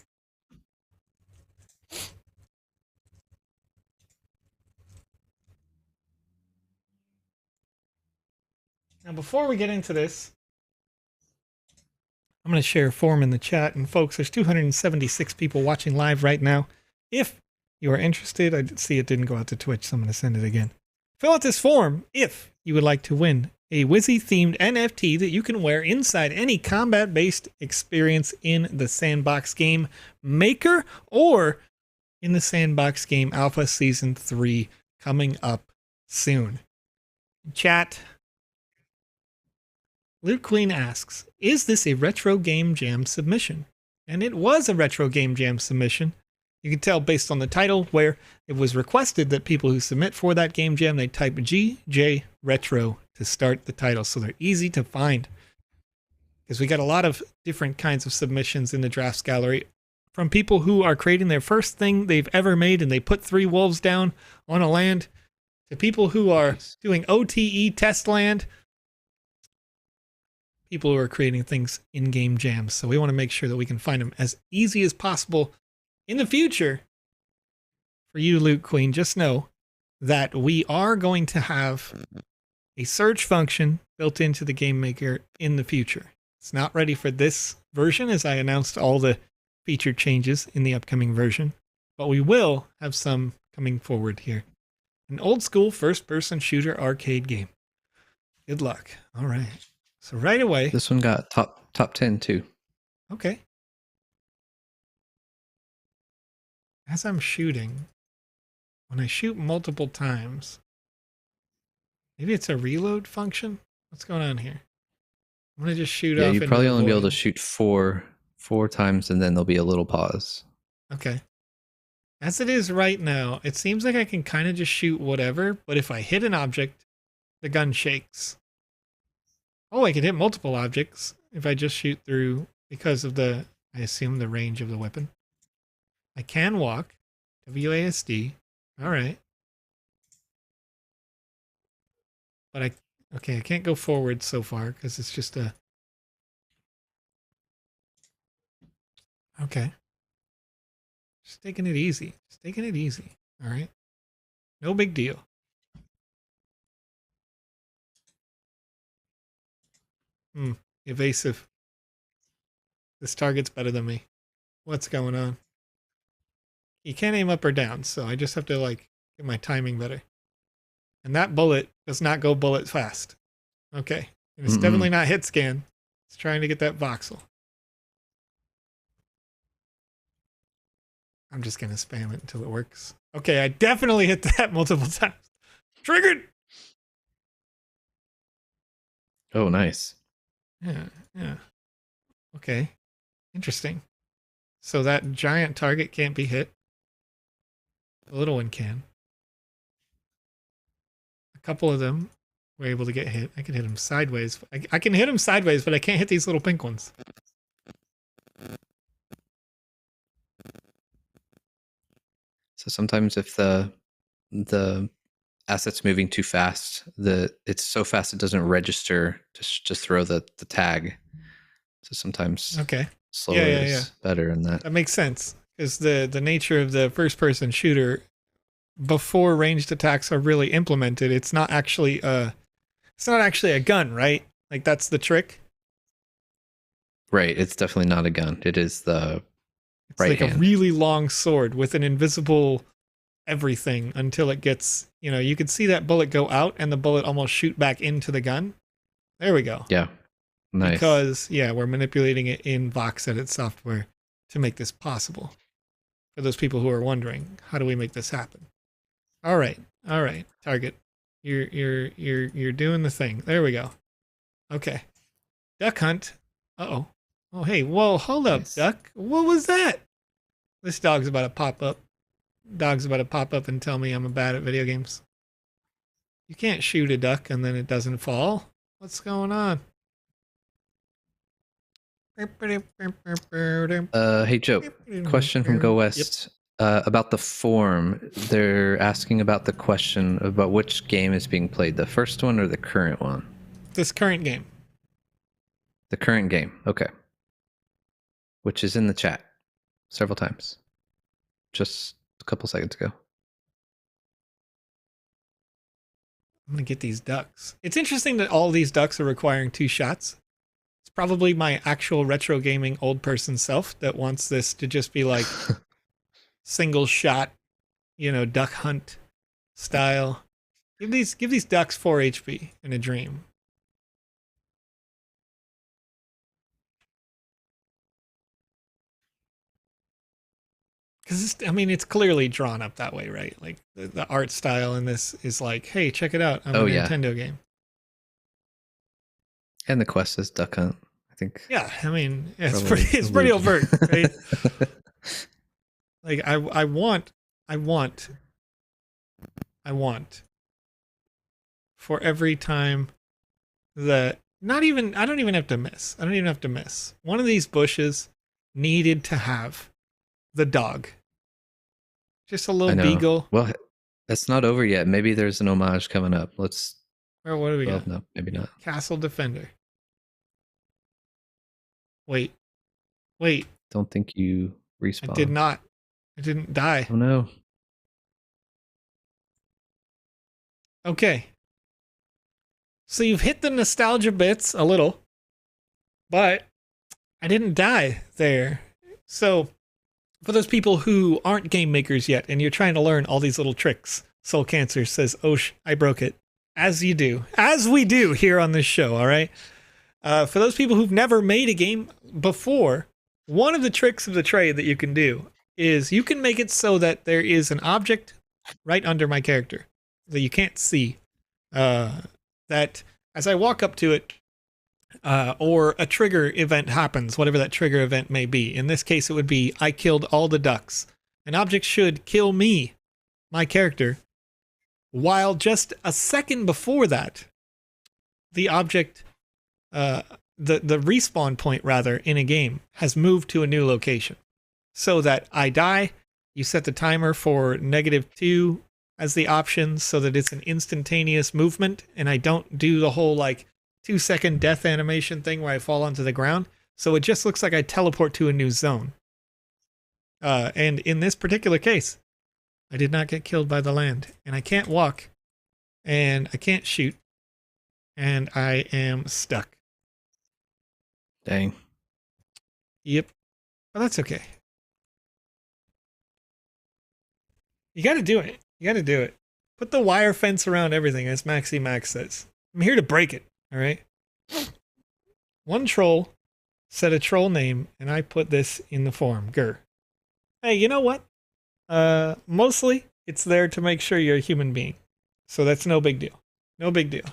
Now, before we get into this, I'm going to share a form in the chat. And folks, there's 276 people watching live right now. If you are interested, I see it didn't go out to Twitch, so I'm going to send it again. Fill out this form if you would like to win a Wizzy-themed NFT that you can wear inside any combat-based experience in the Sandbox Game Maker or in the Sandbox Game Alpha Season 3 coming up soon. Chat. Luke Queen asks, is this a Retro Game Jam submission? And it was a Retro Game Jam submission. You can tell based on the title where it was requested that people who submit for that Game Jam, they type GJ Retro to start the title. So they're easy to find. Because we got a lot of different kinds of submissions in the drafts gallery from people who are creating their first thing they've ever made and they put 3 wolves down on a land, to people who are doing OTE test land, people who are creating things in game jams. So we want to make sure that we can find them as easy as possible in the future. For you, Luke Queen, just know that we are going to have a search function built into the Game Maker in the future. It's not ready for this version, as I announced all the feature changes in the upcoming version, but we will have some coming forward here. An old school first-person shooter arcade game. Good luck. All right. So right away. This one got top 10 too. Okay. As I'm shooting, when I shoot multiple times, maybe it's a reload function? What's going on here? I'm going to just shoot off. Yeah, you probably only be able to shoot four times and then there'll be a little pause. Okay. As it is right now, it seems like I can kind of just shoot whatever, but if I hit an object, the gun shakes. Oh, I can hit multiple objects if I just shoot through because of I assume, the range of the weapon. I can walk. WASD. All right. But I can't go forward so far because it's just a... Okay. Just taking it easy. Just taking it easy. All right. No big deal. Evasive. This target's better than me. What's going on? You can't aim up or down, so I just have to, like, get my timing better. And that bullet does not go bullet fast. Okay. And it's definitely not hit scan. It's trying to get that voxel. I'm just going to spam it until it works. Okay, I definitely hit that multiple times. Triggered! Oh, nice. Yeah. Okay. Interesting. So that giant target can't be hit. The little one can. A couple of them were able to get hit. I can hit them sideways. I can hit them sideways, but I can't hit these little pink ones. So sometimes if the asset's moving too fast, it's so fast it doesn't register to throw the tag. So sometimes slower is better in that. That makes sense because the nature of the first person shooter, before ranged attacks are really implemented, it's not actually a gun, right? Like that's the trick. Right, it's definitely not a gun. It is the right hand. A really long sword with an invisible everything until it gets, you can see that bullet go out and the bullet almost shoot back into the gun. There we go. Yeah. Nice. Because, we're manipulating it in VoxEdit software to make this possible. For those people who are wondering, how do we make this happen? All right. Target. You're doing the thing. There we go. Okay. Duck hunt. Uh-oh. Oh, hey. Whoa, hold up, duck. What was that? This dog's about to pop up. Dog's about to pop up and tell me I'm bad at video games. You can't shoot a duck and then it doesn't fall. What's going on? Hey, Joe. Question from Go West. About the form. They're asking about the question about which game is being played, the first one or the current one? This current game. The current game. Okay. Which is in the chat several times. Just a couple seconds ago. I'm going to get these ducks. It's interesting that all these ducks are requiring 2 shots. It's probably my actual retro gaming old person self that wants this to just be like single shot, duck hunt style. Give these ducks 4 HP in a dream. Because it's clearly drawn up that way, right? Like the art style in this is like, hey, check it out. I'm a Nintendo game. And the quest is duck hunt, I think. Yeah, it's pretty overt, right? Like I want for every time that I don't even have to miss. One of these bushes needed to have the dog. Just a little beagle. Well, that's not over yet. Maybe there's an homage coming up. What do we got? No, maybe not. Castle Defender. Wait. Don't think you respawned. I did not. I didn't die. Oh no. Okay. So you've hit the nostalgia bits a little, but I didn't die there. So for those people who aren't game makers yet and you're trying to learn all these little tricks, Soul Cancer says, "Osh, I broke it." As you do. As we do here on this show, all right? For those people who've never made a game before, one of the tricks of the trade that you can do is you can make it so that there is an object right under my character that you can't see. That as I walk up to it, or a trigger event happens, whatever that trigger event may be. In this case, it would be I killed all the ducks. an object should kill me, my character, while just a second before that, the object, the respawn point rather in a game has moved to a new location. So that I die, you set the timer for -2 as the option so that it's an instantaneous movement and I don't do the whole like 2-second death animation thing where I fall onto the ground. So it just looks like I teleport to a new zone. And in this particular case, I did not get killed by the land, and I can't walk, and I can't shoot, and I am stuck. Dang. Yep. But that's okay. You gotta do it. You gotta do it. Put the wire fence around everything, as Maxi Max says. I'm here to break it, alright? One troll said a troll name, and I put this in the forum. Grr. Hey, you know what? Mostly, it's there to make sure you're a human being. So that's no big deal. No big deal.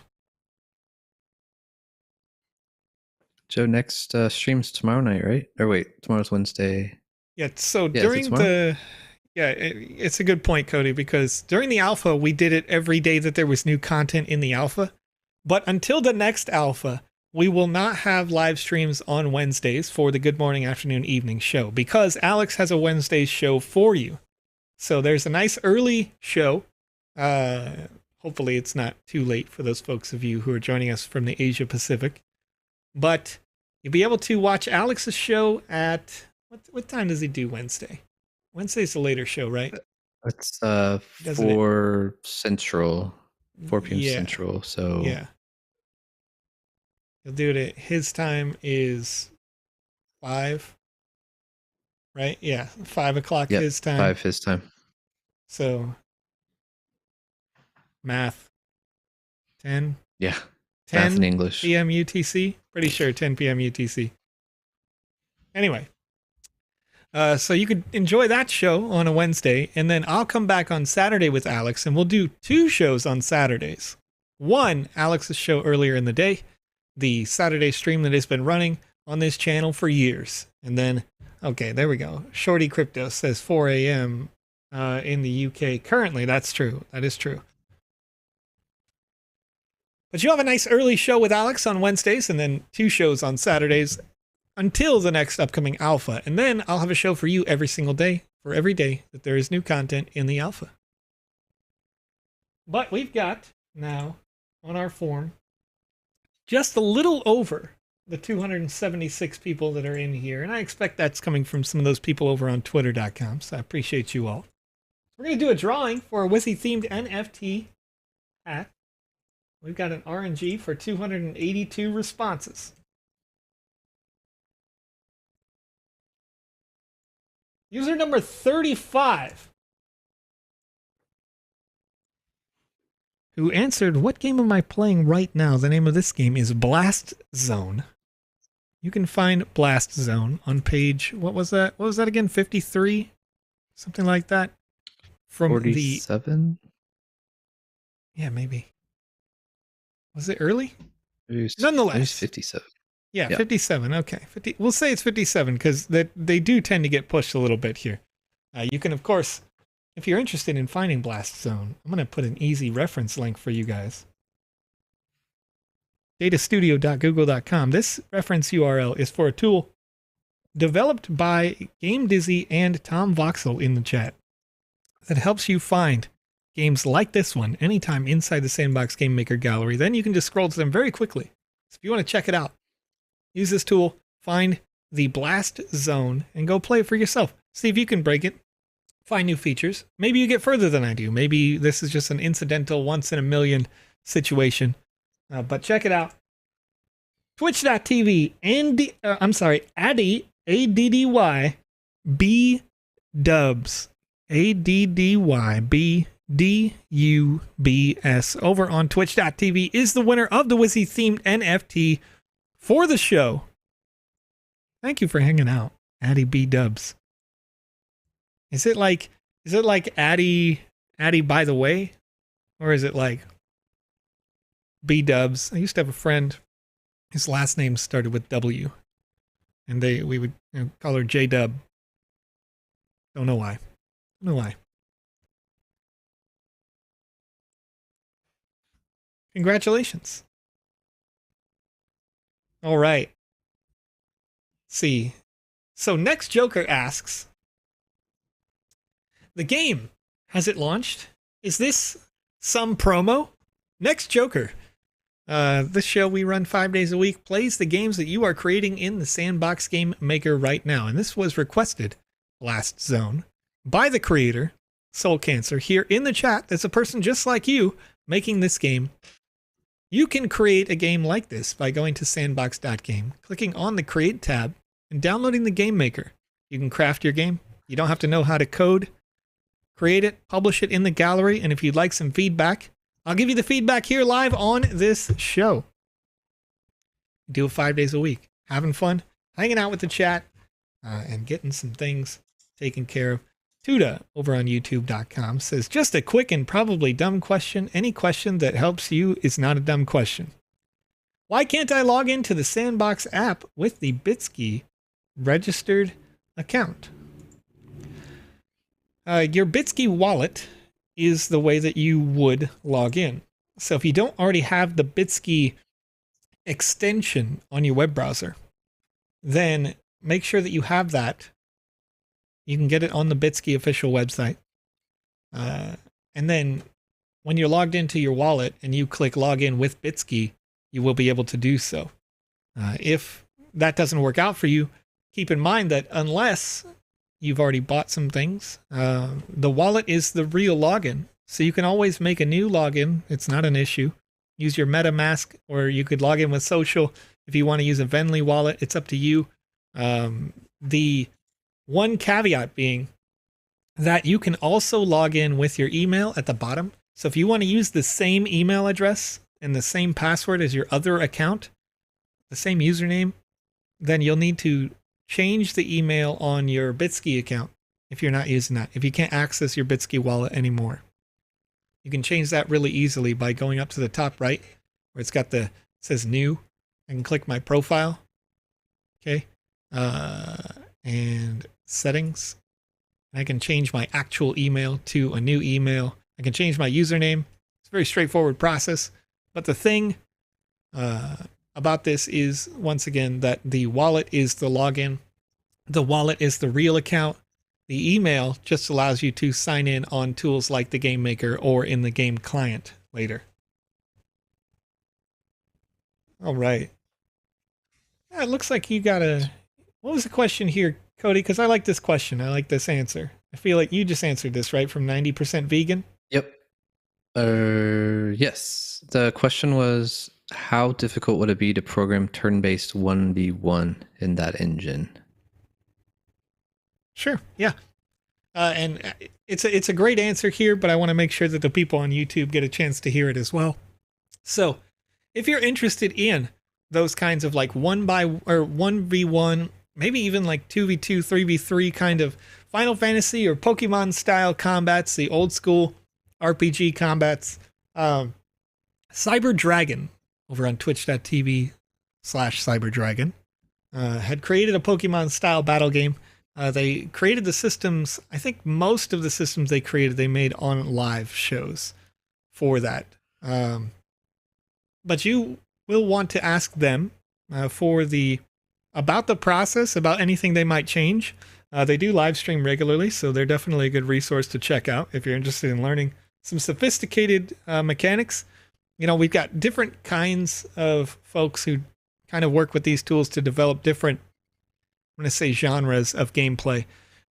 Joe, next stream's tomorrow night, right? Or wait, tomorrow's Wednesday. Yeah, so during the... Yeah, it's a good point, Cody, because during the alpha, we did it every day that there was new content in the alpha. But until the next alpha, we will not have live streams on Wednesdays for the Good Morning, Afternoon, Evening show because Alex has a Wednesday show for you. So there's a nice early show. Hopefully it's not too late for those folks of you who are joining us from the Asia Pacific. But you'll be able to watch Alex's show at... What time does he do Wednesday? Wednesday's a later show, right? It's 4 Central, 4 p.m. Central. So yeah, he'll do it at his time is 5, right? Yeah, 5 o'clock his time. 5 his time. So math, 10. Yeah, 10 math in English. p.m. UTC. Pretty sure 10 p.m. UTC. Anyway. So you could enjoy that show on a Wednesday, and then I'll come back on Saturday with Alex, and we'll do 2 shows on Saturdays. One, Alex's show earlier in the day, the Saturday stream that has been running on this channel for years. And then, okay, there we go. Shorty Crypto says 4 a.m. In the UK. Currently, that's true. That is true. But you'll have a nice early show with Alex on Wednesdays, and then 2 shows on Saturdays, until the next upcoming alpha. And then I'll have a show for you every single day, for every day that there is new content in the alpha. But we've got now on our forum just a little over the 276 people that are in here. And I expect that's coming from some of those people over on twitter.com. So I appreciate you all. We're going to do a drawing for a Wizzy themed NFT hat. We've got an RNG for 282 responses. User number 35, who answered, what game am I playing right now? The name of this game is Blast Zone. You can find Blast Zone on page, what was that? What was that again? 53? Something like that? From 47? Yeah, maybe. Was it early? Nonetheless. It was 57. Yeah, yep. 57. Okay, 50. We'll say it's 57 because they do tend to get pushed a little bit here. You can, of course, if you're interested in finding Blast Zone, I'm going to put an easy reference link for you guys. datastudio.google.com. This reference URL is for a tool developed by Game Dizzy and Tom Voxel in the chat that helps you find games like this one anytime inside the Sandbox Game Maker gallery. Then you can just scroll to them very quickly. So if you want to check it out, use this tool, find the Blast Zone, and go play it for yourself. See if you can break it, find new features. Maybe you get further than I do. Maybe this is just an incidental once-in-a-million situation. But check it out. Twitch.tv, Addy, A-D-D-Y, B-Dubs, A-D-D-Y-B-D-U-B-S, over on Twitch.tv, is the winner of the Wizzy-themed NFT for the show. Thank you for hanging out, Addy B Dubs. Is it like Addy by the way? Or is it like B Dubs? I used to have a friend, his last name started with W. And we would call her J Dub. Don't know why. No lie. Congratulations. All right. Let's see. So Next Joker asks, the game, has it launched? Is this some promo? Next Joker. This show we run 5 days a week plays the games that you are creating in the Sandbox Game Maker right now. And this was requested last zone by the creator, Soul Cancer, here in the chat. That's a person just like you making this game. You can create a game like this by going to sandbox.game, clicking on the Create tab, and downloading the Game Maker. You can craft your game. You don't have to know how to code. Create it, publish it in the gallery, and if you'd like some feedback, I'll give you the feedback here live on this show. Do it 5 days a week. Having fun, hanging out with the chat, and getting some things taken care of. Tuda over on youtube.com says, just a quick and probably dumb question. Any question that helps you is not a dumb question. Why can't I log into the Sandbox app with the Bitsky registered account? Your Bitsky wallet is the way that you would log in. So if you don't already have the Bitsky extension on your web browser, then make sure that you have that. You can get it on the Bitsky official website. And then when you're logged into your wallet and you click login with Bitsky, you will be able to do so. If that doesn't work out for you, keep in mind that unless you've already bought some things, the wallet is the real login. So you can always make a new login. It's not an issue. Use your MetaMask, or you could log in with social. If you want to use a Venly wallet, it's up to you. The one caveat being that you can also log in with your email at the bottom. So if you want to use the same email address and the same password as your other account, the same username, then you'll need to change the email on your Bitsky account if you're not using that. If you can't access your Bitsky wallet anymore, you can change that really easily by going up to the top right where it's got it says new. I can click my profile. Okay. And settings. I can change my actual email to a new email. I can change my username. It's a very straightforward process. But the thing about this is, once again, that the wallet is the login. The wallet is the real account. The email just allows you to sign in on tools like the Game Maker or in the game client later. All right. It looks like you got a... What was the question here, Cody? Because I like this question. I like this answer. I feel like you just answered this, right? From 90% vegan? Yep. Yes. The question was, how difficult would it be to program turn-based 1v1 in that engine? Sure. Yeah. And it's a great answer here, but I want to make sure that the people on YouTube get a chance to hear it as well. So if you're interested in those kinds of like 1v1, maybe even like 2v2, 3v3 kind of Final Fantasy or Pokemon style combats, the old school RPG combats, Cyber Dragon over on twitch.tv/CyberDragon had created a Pokemon style battle game. They created the systems. I think most of the systems they created, they made on live shows for that. But you will want to ask them about the process, about anything they might change. They do live stream regularly, so they're definitely a good resource to check out if you're interested in learning some sophisticated mechanics. You know, we've got different kinds of folks who kind of work with these tools to develop different, I'm going to say, genres of gameplay.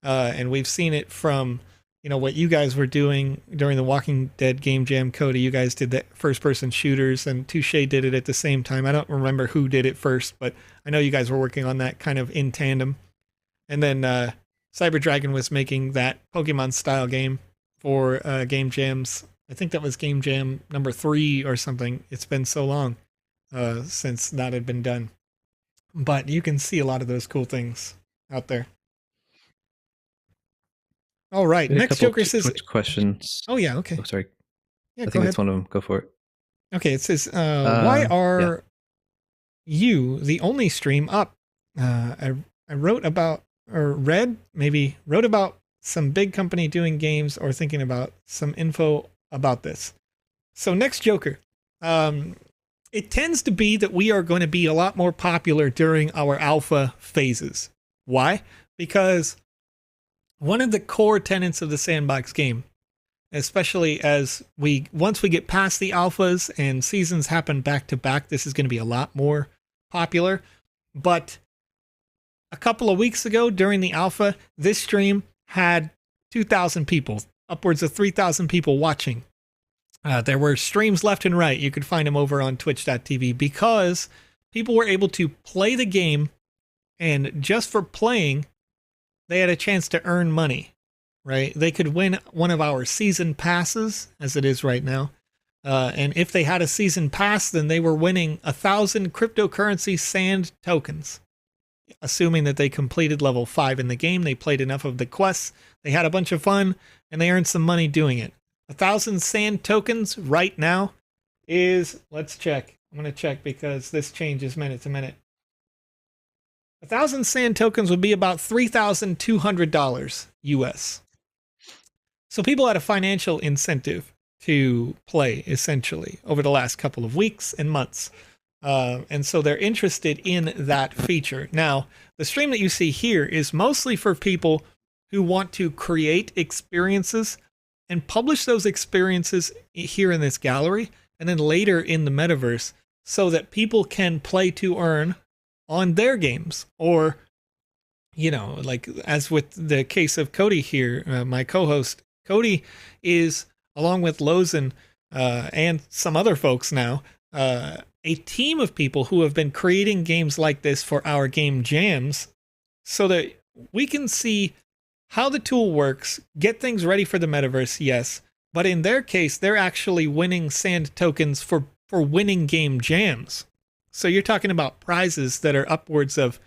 And we've seen it from, you know, what you guys were doing during the Walking Dead Game Jam, Cody. You guys did the first-person shooters, and Touche did it at the same time. I don't remember who did it first, but I know you guys were working on that kind of in tandem. And then Cyber Dragon was making that Pokemon-style game for Game Jams. I think that was Game Jam number 3 or something. It's been so long since that had been done. But you can see a lot of those cool things out there. All right. Next Joker says... Twitch questions. Oh, yeah. Okay. Oh, sorry. Yeah, I think that's one of them. Go for it. Okay. It says, why are you the only stream up? I wrote about some big company doing games or thinking about some info about this. So next Joker. It tends to be that we are going to be a lot more popular during our alpha phases. Why? Because one of the core tenets of the Sandbox game, especially as once we get past the alphas and seasons happen back to back, this is going to be a lot more popular. But a couple of weeks ago during the alpha, this stream had 2,000 people, upwards of 3,000 people watching. There were streams left and right. You could find them over on twitch.tv because people were able to play the game, and just for playing, they had a chance to earn money, right? They could win one of our season passes, as it is right now. And if they had a season pass, then they were winning 1,000 cryptocurrency sand tokens, assuming that they completed level 5 in the game. They played enough of the quests, they had a bunch of fun, and they earned some money doing it. 1,000 sand tokens right now is, let's check. I'm going to check because this changes minute to minute. 1,000 sand tokens would be about $3,200 US. So people had a financial incentive to play, essentially, over the last couple of weeks and months. And so they're interested in that feature. Now, the stream that you see here is mostly for people who want to create experiences and publish those experiences here in this gallery and then later in the metaverse so that people can play to earn on their games. Or, you know, like as with the case of Cody here, my co-host, Cody is, along with Lozen and some other folks now, a team of people who have been creating games like this for our game jams so that we can see how the tool works, get things ready for the metaverse, yes, but in their case, they're actually winning sand tokens for winning game jams. So you're talking about prizes that are upwards of,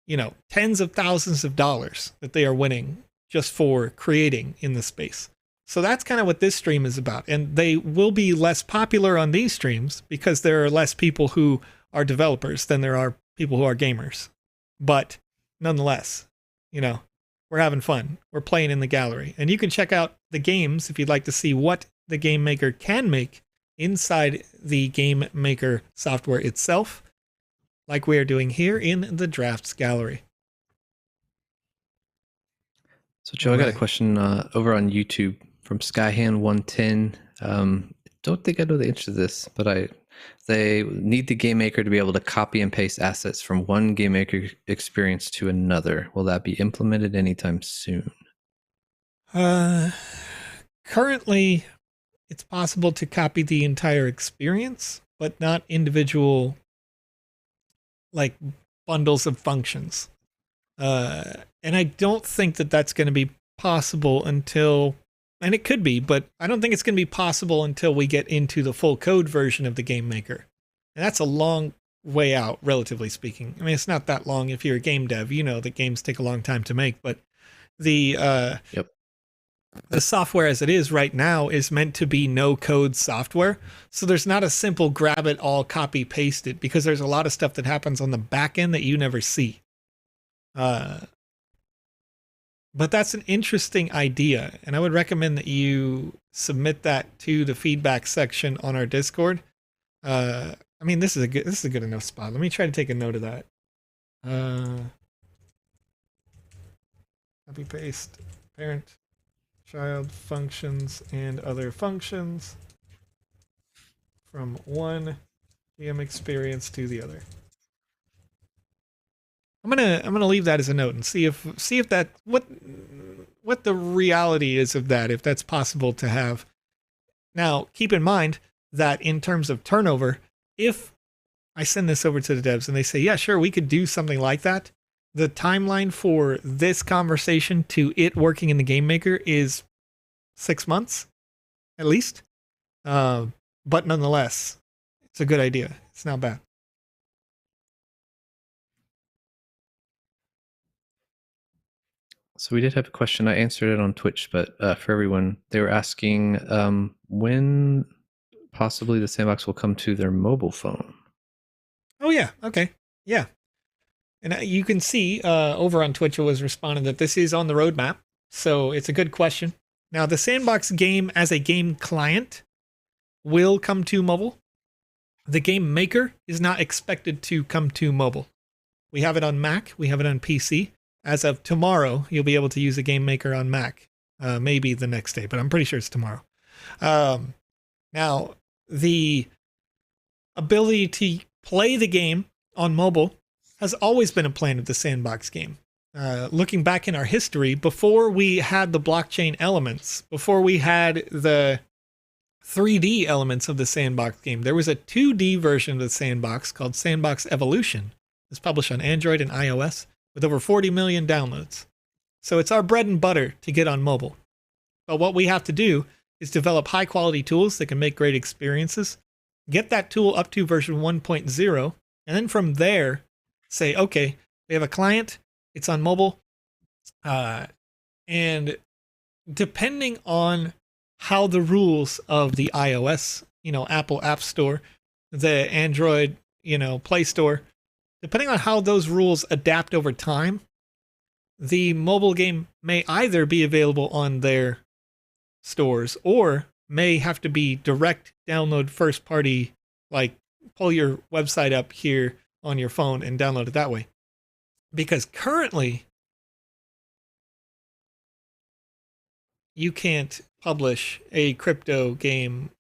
you know, tens of thousands of dollars that they are winning just for creating in the space. So that's kind of what this stream is about. And they will be less popular on these streams because there are less people who are developers than there are people who are gamers. But nonetheless, you know, we're having fun. We're playing in the gallery. And you can check out the games if you'd like to see what the Game Maker can make inside the Game Maker software itself, like we are doing here in the Drafts Gallery. So, Joe, I got a question over on YouTube from Skyhand110. Don't think I know the answer to this, but they need the Game Maker to be able to copy and paste assets from one Game Maker experience to another. Will that be implemented anytime soon? Currently, it's possible to copy the entire experience, but not individual, like, bundles of functions. And I don't think that that's going to be possible until, and it could be, but I don't think it's going to be possible until we get into the full code version of the Game Maker. And that's a long way out, relatively speaking. I mean, it's not that long if you're a game dev. You know that games take a long time to make, but the the software as it is right now is meant to be no-code software. So there's not a simple grab it all, copy, paste it, because there's a lot of stuff that happens on the back end that you never see. But that's an interesting idea, and I would recommend that you submit that to the feedback section on our Discord. I mean, this is a good enough spot. Let me try to take a note of that. Copy paste parent child functions and other functions from one GM experience to the other. I'm gonna leave that as a note and see if that what the reality is of that, if that's possible to have. Now, keep in mind that in terms of turnover, if I send this over to the devs and they say, yeah, sure, we could do something like that, the timeline for this conversation to it working in the Game Maker is 6 months, at least. But nonetheless, it's a good idea. It's not bad. So we did have a question. I answered it on Twitch, but for everyone, they were asking when possibly the Sandbox will come to their mobile phone. Oh, yeah. Okay. Yeah. And you can see over on Twitch, it was responded that this is on the roadmap. So it's a good question. Now, the Sandbox game as a game client will come to mobile. The Game Maker is not expected to come to mobile. We have it on Mac. We have it on PC. As of tomorrow, you'll be able to use a Game Maker on Mac. Maybe the next day, but I'm pretty sure it's tomorrow. Now, the ability to play the game on mobile has always been a plan of the Sandbox game. Looking back in our history, before we had the blockchain elements, before we had the 3D elements of the Sandbox game, there was a 2D version of the Sandbox called Sandbox Evolution. It's published on Android and iOS with over 40 million downloads. So it's our bread and butter to get on mobile. But what we have to do is develop high quality tools that can make great experiences, get that tool up to version 1.0, and then from there say, okay, we have a client, it's on mobile, and depending on how the rules of the iOS, Apple App Store, the Android, Play Store, depending on how those rules adapt over time, the mobile game may either be available on their stores or may have to be direct download first party, like pull your website up here on your phone and download it that way. Because currently, you can't publish a crypto game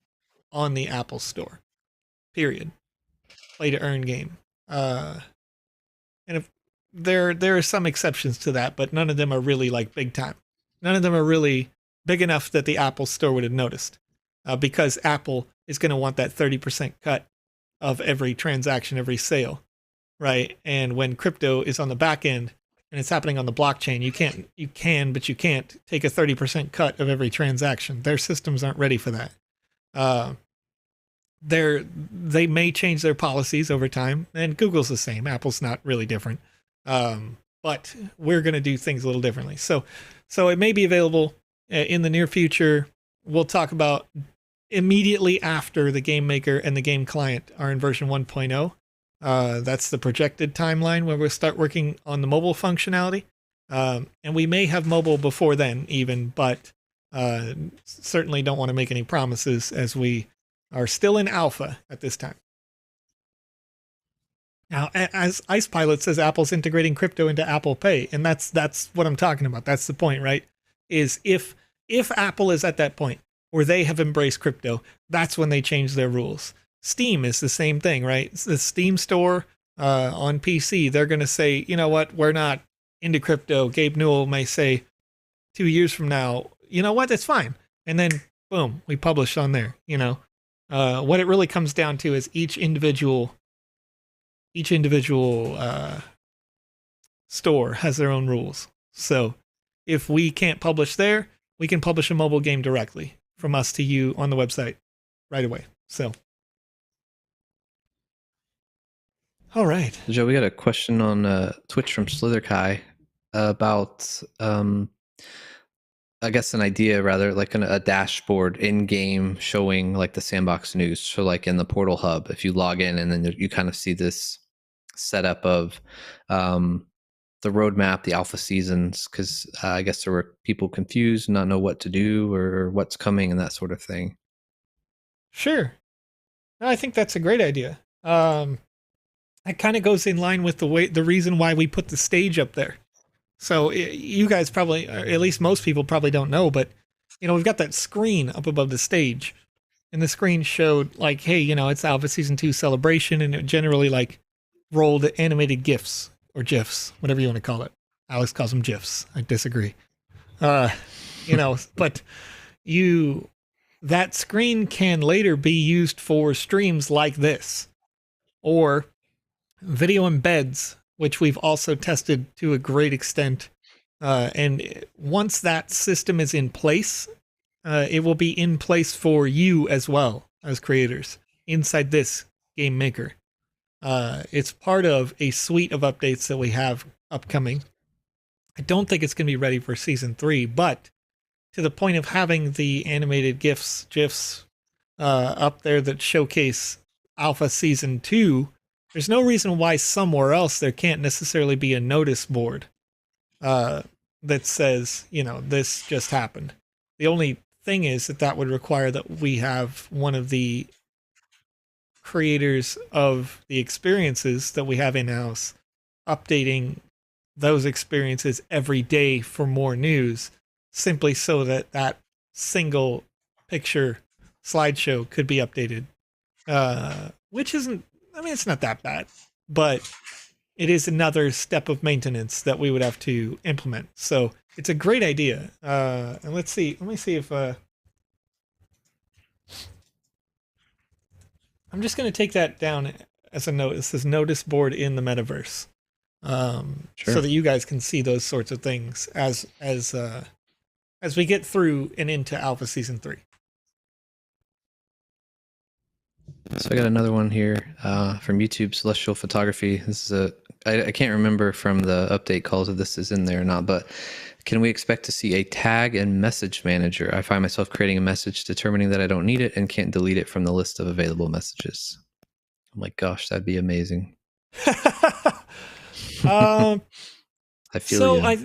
on the Apple Store, period. Play to earn game. And if there are some exceptions to that, but none of them are really like big time. None of them are really big enough that the Apple Store would have noticed, because Apple is going to want that 30% cut of every transaction, every sale, right? And when crypto is on the back end and it's happening on the blockchain, you can, but you can't take a 30% cut of every transaction. Their systems aren't ready for that. They may change their policies over time, and Google's the same. Apple's not really different, but we're going to do things a little differently. So it may be available in the near future. We'll talk about immediately after the Game Maker and the game client are in version 1.0. That's the projected timeline where we'll start working on the mobile functionality. And we may have mobile before then even, but certainly don't want to make any promises as we are still in alpha at this time. Now, as Ice Pilot says, Apple's integrating crypto into Apple Pay, and that's what I'm talking about. That's the point, right? Is if Apple is at that point where they have embraced crypto, that's when they change their rules. Steam is the same thing, right? The Steam store on PC, they're going to say, you know what, we're not into crypto. Gabe Newell may say 2 years from now, you know what, that's fine. And then, boom, we publish on there, What it really comes down to is each individual store has their own rules. So if we can't publish there, we can publish a mobile game directly from us to you on the website right away. So, all right. Joe, we got a question on Twitch from Slitherkai about, I guess an idea rather, like a dashboard in game showing like the Sandbox news. So like in the Portal Hub, if you log in and then you kind of see this setup of the roadmap, the alpha seasons, because I guess there were people confused, not know what to do or what's coming and that sort of thing. Sure. No, I think that's a great idea. It kind of goes in line with the reason why we put the stage up there. So you guys probably, or at least most people probably don't know, but we've got that screen up above the stage, and the screen showed like, hey, it's Alpha Season 2 celebration, and it generally like rolled animated GIFs or GIFs, whatever you want to call it. Alex calls them GIFs. I disagree. But that screen can later be used for streams like this, or video embeds, which we've also tested to a great extent. And once that system is in place, it will be in place for you as well as creators inside this Game Maker. It's part of a suite of updates that we have upcoming. I don't think it's going to be ready for Season 3, but to the point of having the animated GIFs up there that showcase Alpha Season 2, there's no reason why somewhere else there can't necessarily be a notice board that says, this just happened. The only thing is that would require that we have one of the creators of the experiences that we have in-house updating those experiences every day for more news, simply so that that single picture slideshow could be updated. Which isn't, it's not that bad, but it is another step of maintenance that we would have to implement. So it's a great idea. And let me see if I'm just going to take that down as a note. It says notice board in the metaverse. Sure. So that you guys can see those sorts of things as we get through and into Alpha Season 3. So I got another one here from YouTube, Celestial Photography. This is I can't remember from the update calls if this is in there or not, but can we expect to see a tag and message manager? I find myself creating a message, determining that I don't need it and can't delete it from the list of available messages. I'm like, gosh, that'd be amazing. I feel so you.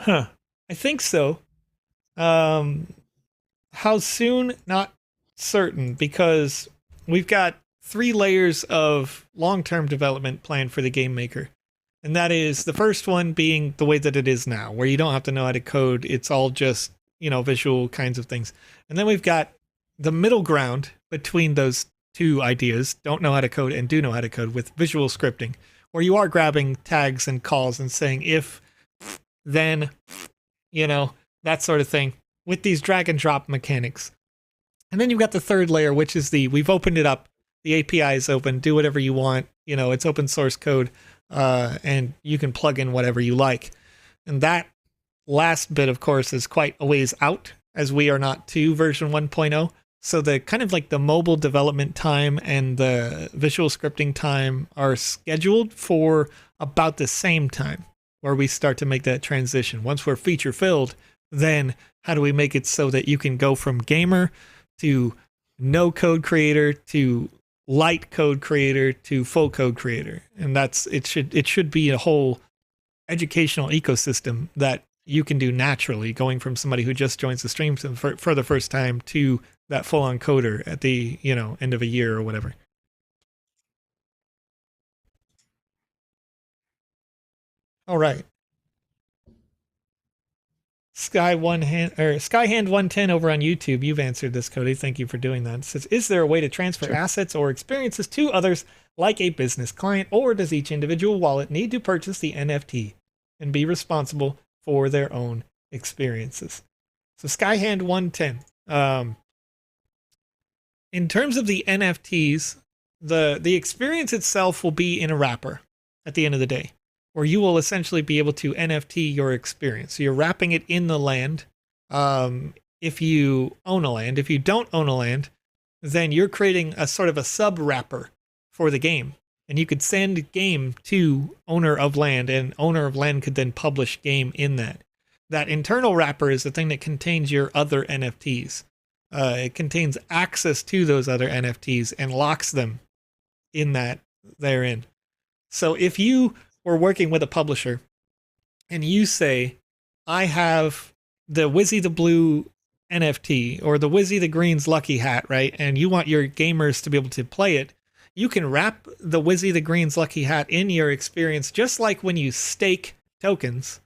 I think so. How soon? Not certain, because we've got 3 layers of long-term development planned for the Game Maker. And that is the first one being the way that it is now, where you don't have to know how to code. It's all just, visual kinds of things. And then we've got the middle ground between those 2 ideas, don't know how to code and do know how to code, with visual scripting, where you are grabbing tags and calls and saying if, then, that sort of thing, with these drag and drop mechanics. And then you've got the third layer, which is we've opened it up. The API is open. Do whatever you want. It's open source code, and you can plug in whatever you like. And that last bit, of course, is quite a ways out, as we are not to version 1.0. So the kind of like the mobile development time and the visual scripting time are scheduled for about the same time, where we start to make that transition. Once we're feature filled, then how do we make it so that you can go from gamer to no code creator to light code creator to full code creator? And it should be a whole educational ecosystem that you can do naturally, going from somebody who just joins the stream for the first time to that full on coder at the end of a year or whatever. All right. Skyhand 110 over on YouTube. You've answered this, Cody. Thank you for doing that. It says, is there a way to transfer assets or experiences to others like a business client, or does each individual wallet need to purchase the NFT and be responsible for their own experiences? So Skyhand 110. In terms of the NFTs, the experience itself will be in a wrapper at the end of the day, where you will essentially be able to NFT your experience. So you're wrapping it in the land. If you own a land, if you don't own a land, then you're creating a sort of a sub wrapper for the game. And you could send game to owner of land, and owner of land could then publish game in that. That internal wrapper is the thing that contains your other NFTs. It contains access to those other NFTs and locks them in that therein. So if you were working with a publisher and you say, I have the Wizzy the Blue NFT or the Wizzy the Green's Lucky Hat, right? And you want your gamers to be able to play it, you can wrap the Wizzy the Green's Lucky Hat in your experience, just like when you stake tokens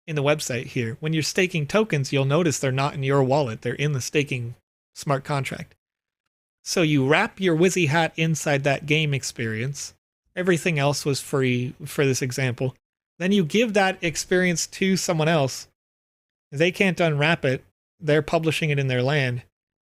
in the website here. When you're staking tokens, you'll notice they're not in your wallet. They're in the staking smart contract. So you wrap your Wizzy hat inside that game experience. Everything else was free for this example. Then you give that experience to someone else. They can't unwrap it. They're publishing it in their land.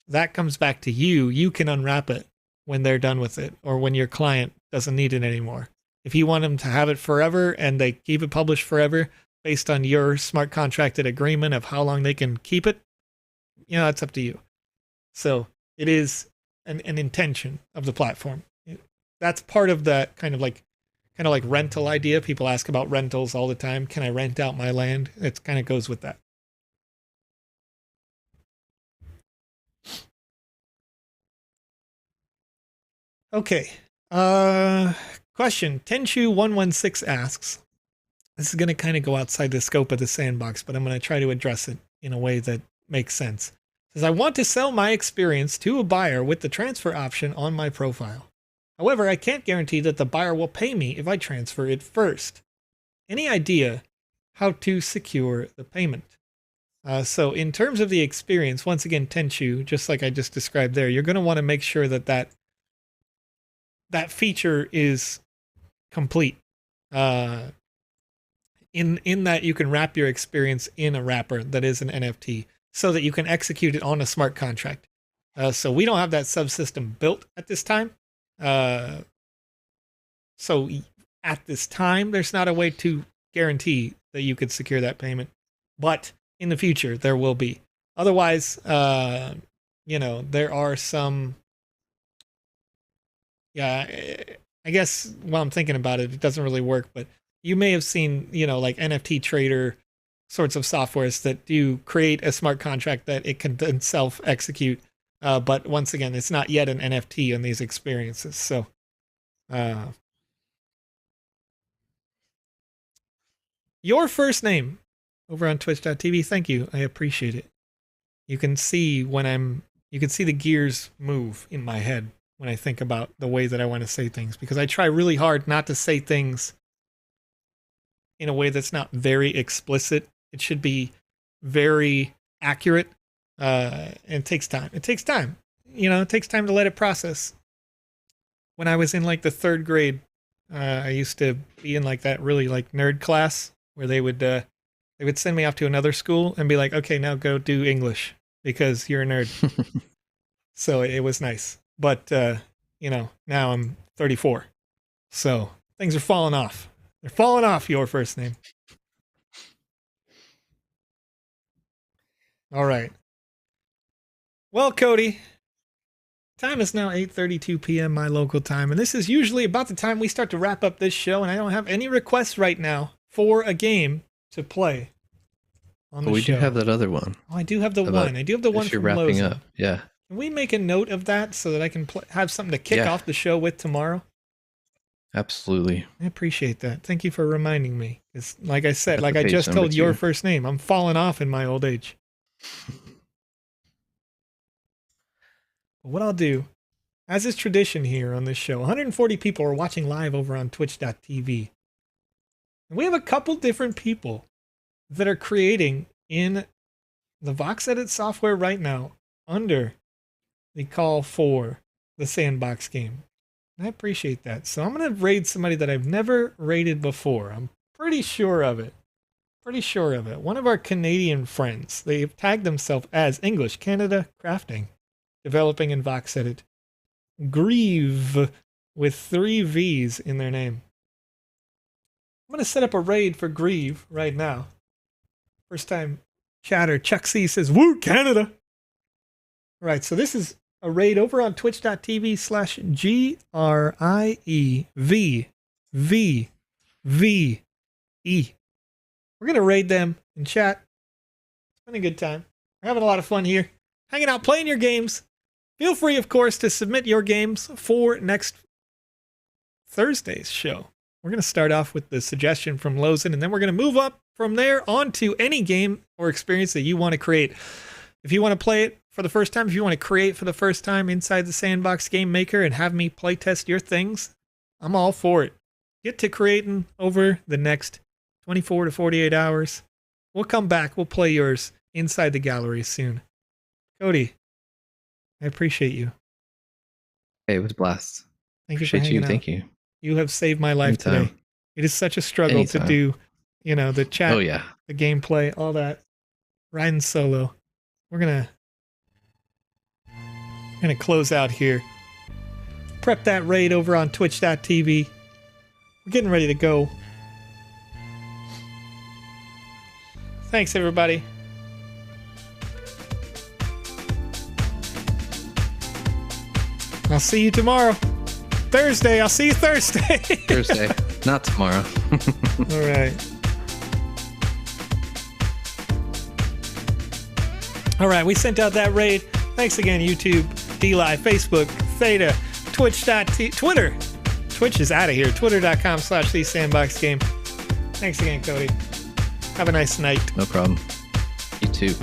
That comes back to you. You can unwrap it when they're done with it, or when your client doesn't need it anymore. If you want them to have it forever and they keep it published forever based on your smart contracted agreement of how long they can keep it, that's up to you. So it is an intention of the platform. That's part of that kind of like rental idea. People ask about rentals all the time. Can I rent out my land? It kind of goes with that. Okay. Question. Tenchu116 asks, This is going to kind of go outside the scope of the sandbox, but I'm going to try to address it in a way that makes sense. It says, I want to sell my experience to a buyer with the transfer option on my profile. However, I can't guarantee that the buyer will pay me if I transfer it first. Any idea how to secure the payment? So in terms of the experience, once again, Tenchu, just like I just described there, you're going to want to make sure that that feature is complete. In that you can wrap your experience in a wrapper that is an NFT so that you can execute it on a smart contract. So we don't have that subsystem built at this time. So at this time, there's not a way to guarantee that you could secure that payment. But in the future, there will be. Otherwise, there are some... Yeah, I guess while I'm thinking about it, it doesn't really work, but you may have seen, like NFT trader sorts of softwares that do create a smart contract that it can then self-execute. But once again, it's not yet an NFT in these experiences. So, your first name over on twitch.tv. Thank you. I appreciate it. You can see the gears move in my head when I think about the way that I want to say things, because I try really hard not to say things in a way that's not very explicit. It should be very accurate. And it takes time. It takes time. It takes time to let it process. When I was in like the 3rd grade, I used to be in like that really like nerd class where they would send me off to another school and be like, okay, now go do English because you're a nerd. So it was nice. But, now I'm 34. So things are falling off. They're falling off, your first name. All right. Well, Cody, time is now 8:32 p.m. my local time, and this is usually about the time we start to wrap up this show, and I don't have any requests right now for a game to play on the show. We do have that other one. Oh, I do have the one. I do have the one from wrapping Loza. up. Yeah. Can we make a note of that so that I can have something to kick off the show with tomorrow? Absolutely. I appreciate that. Thank you for reminding me. Because like I said, like I just told your first name, I'm falling off in my old age. What I'll do, as is tradition here on this show, 140 people are watching live over on twitch.tv. And we have a couple different people that are creating in the VoxEdit software right now under the call for the Sandbox game. And I appreciate that. So I'm going to raid somebody that I've never raided before. I'm pretty sure of it. One of our Canadian friends. They've tagged themselves as English Canada Crafting, developing in VoxEdit. Grieve with 3 V's in their name. I'm going to set up a raid for Grieve right now. First time chatter. Chuck C says, woo, Canada. Right, so this is a raid over on twitch.tv/GRIEVVVE. We're going to raid them in chat. It's been a good time. We're having a lot of fun here. Hanging out, playing your games. Feel free, of course, to submit your games for next Thursday's show. We're going to start off with the suggestion from Lozen, and then we're going to move up from there onto any game or experience that you want to create. If you want to play it for the first time, if you want to create for the first time inside the Sandbox Game Maker and have me playtest your things, I'm all for it. Get to creating over the next 24 to 48 hours. We'll come back. We'll play yours inside the gallery soon. Cody, I appreciate you. Hey, it was a blast. Thank you for hanging out. Thank you. You have saved my life today. It is such a struggle to do, the chat, the gameplay, all that. Riding solo. We're gonna close out here. Prep that raid over on twitch.tv. We're getting ready to go. Thanks, everybody. I'll see you tomorrow. Thursday. I'll see you Thursday. Thursday, not tomorrow. All right. All right, we sent out that raid. Thanks again, YouTube, DLive, Facebook, Theta, Twitch. Twitter. Twitch is out of here. Twitter.com/thesandboxgame. Thanks again, Cody. Have a nice night. No problem. You too.